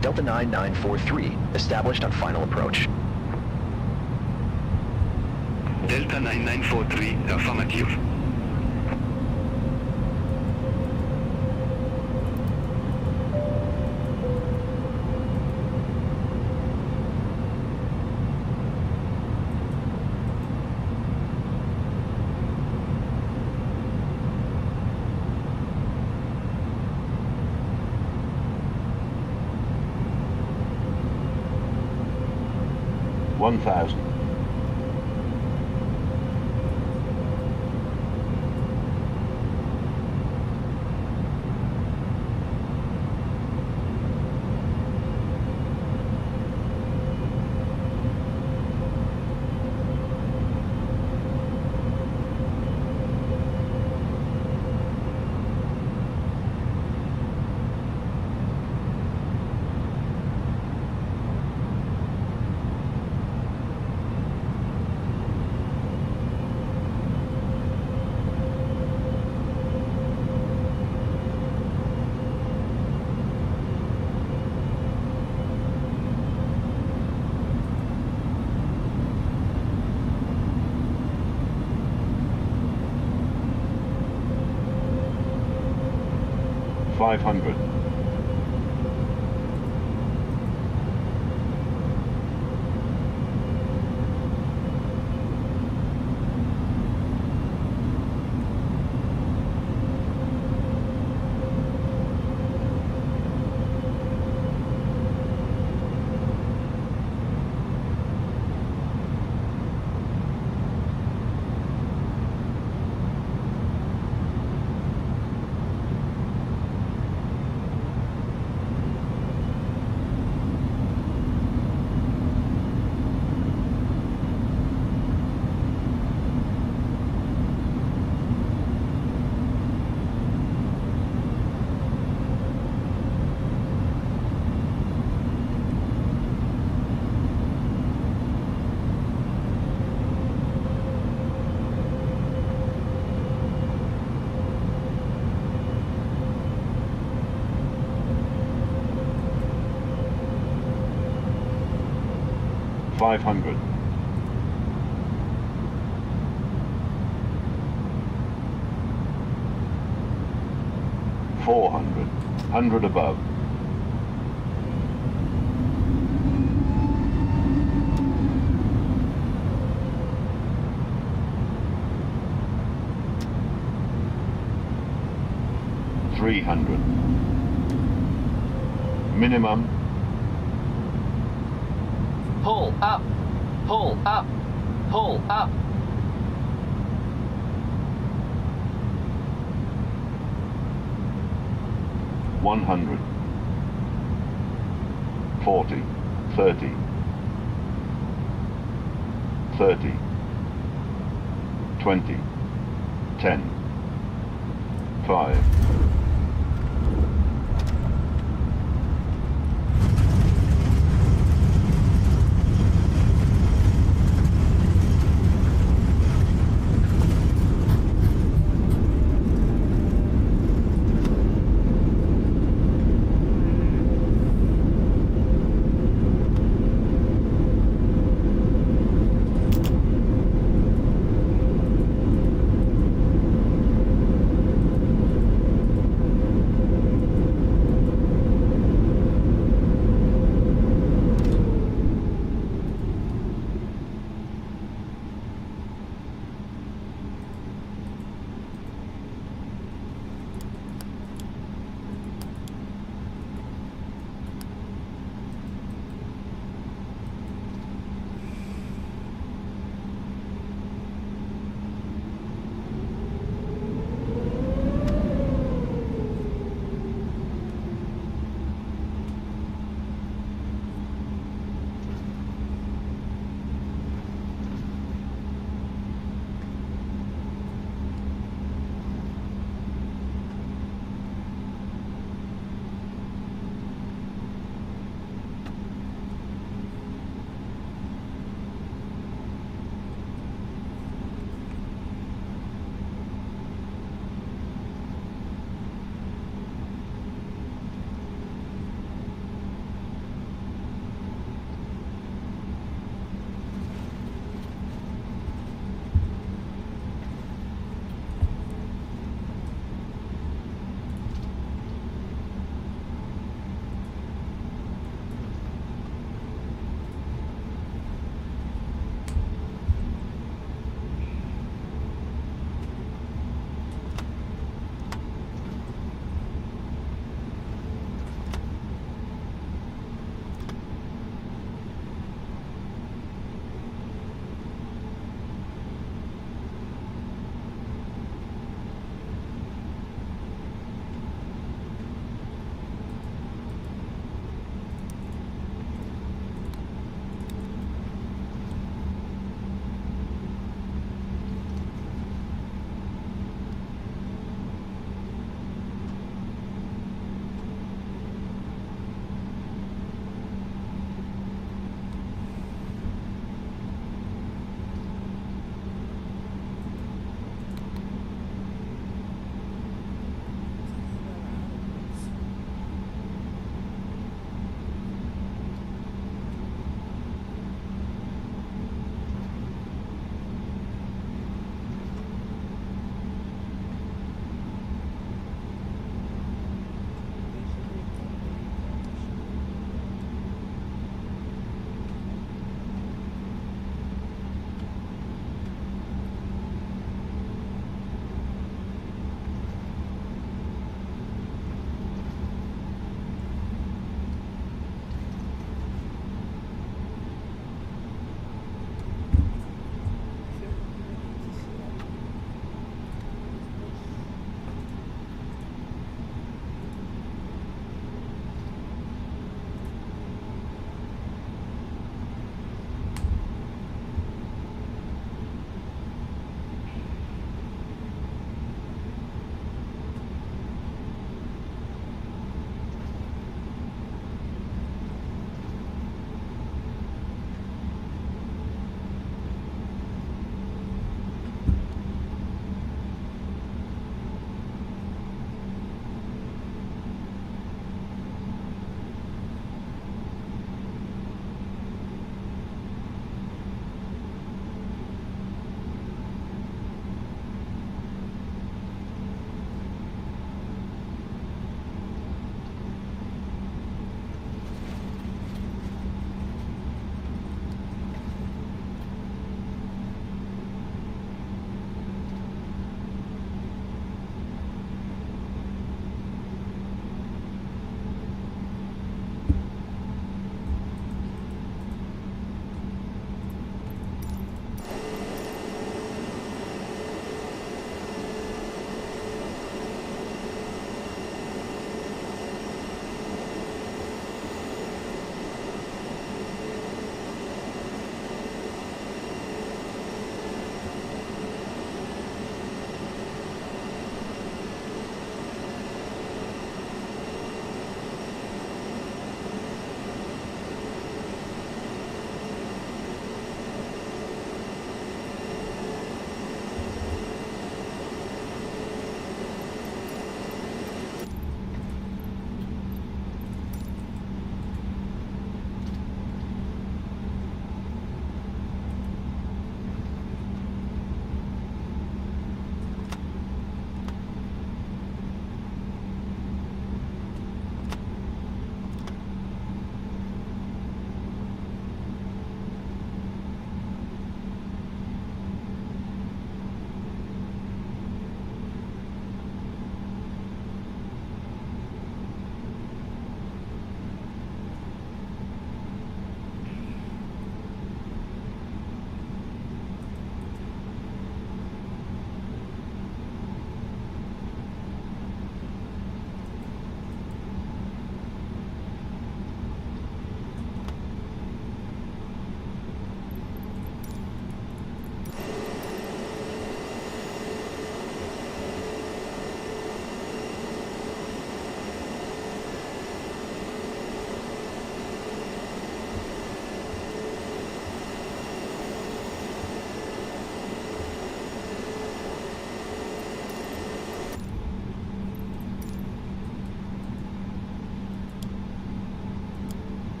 Delta 9943, established on final approach. Delta 9943, affirmative. One thousand. $500. 500. 400. 100 above. 300. Minimum. Pull up, pull up, pull up. 100. 40. 30. 30. 20. 10. 5.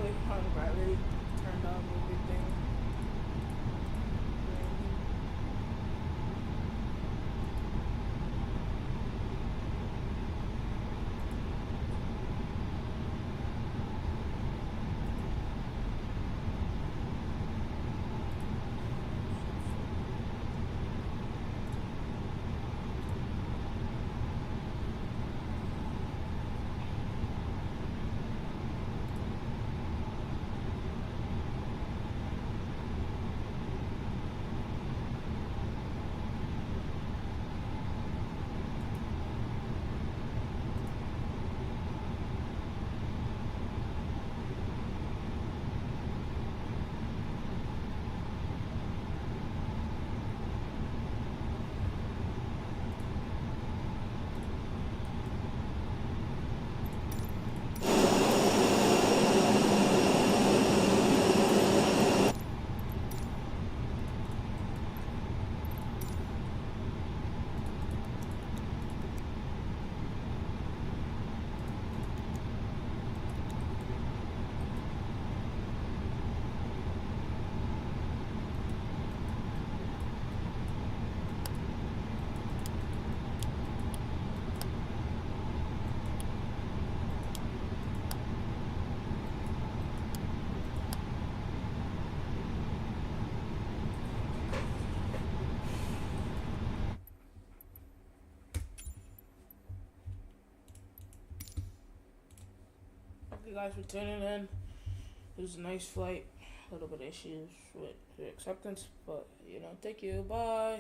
really hungry. I really turned on everything. Thank you guys for tuning in. It was a nice flight. A little bit of issues with the acceptance, but thank you. Bye.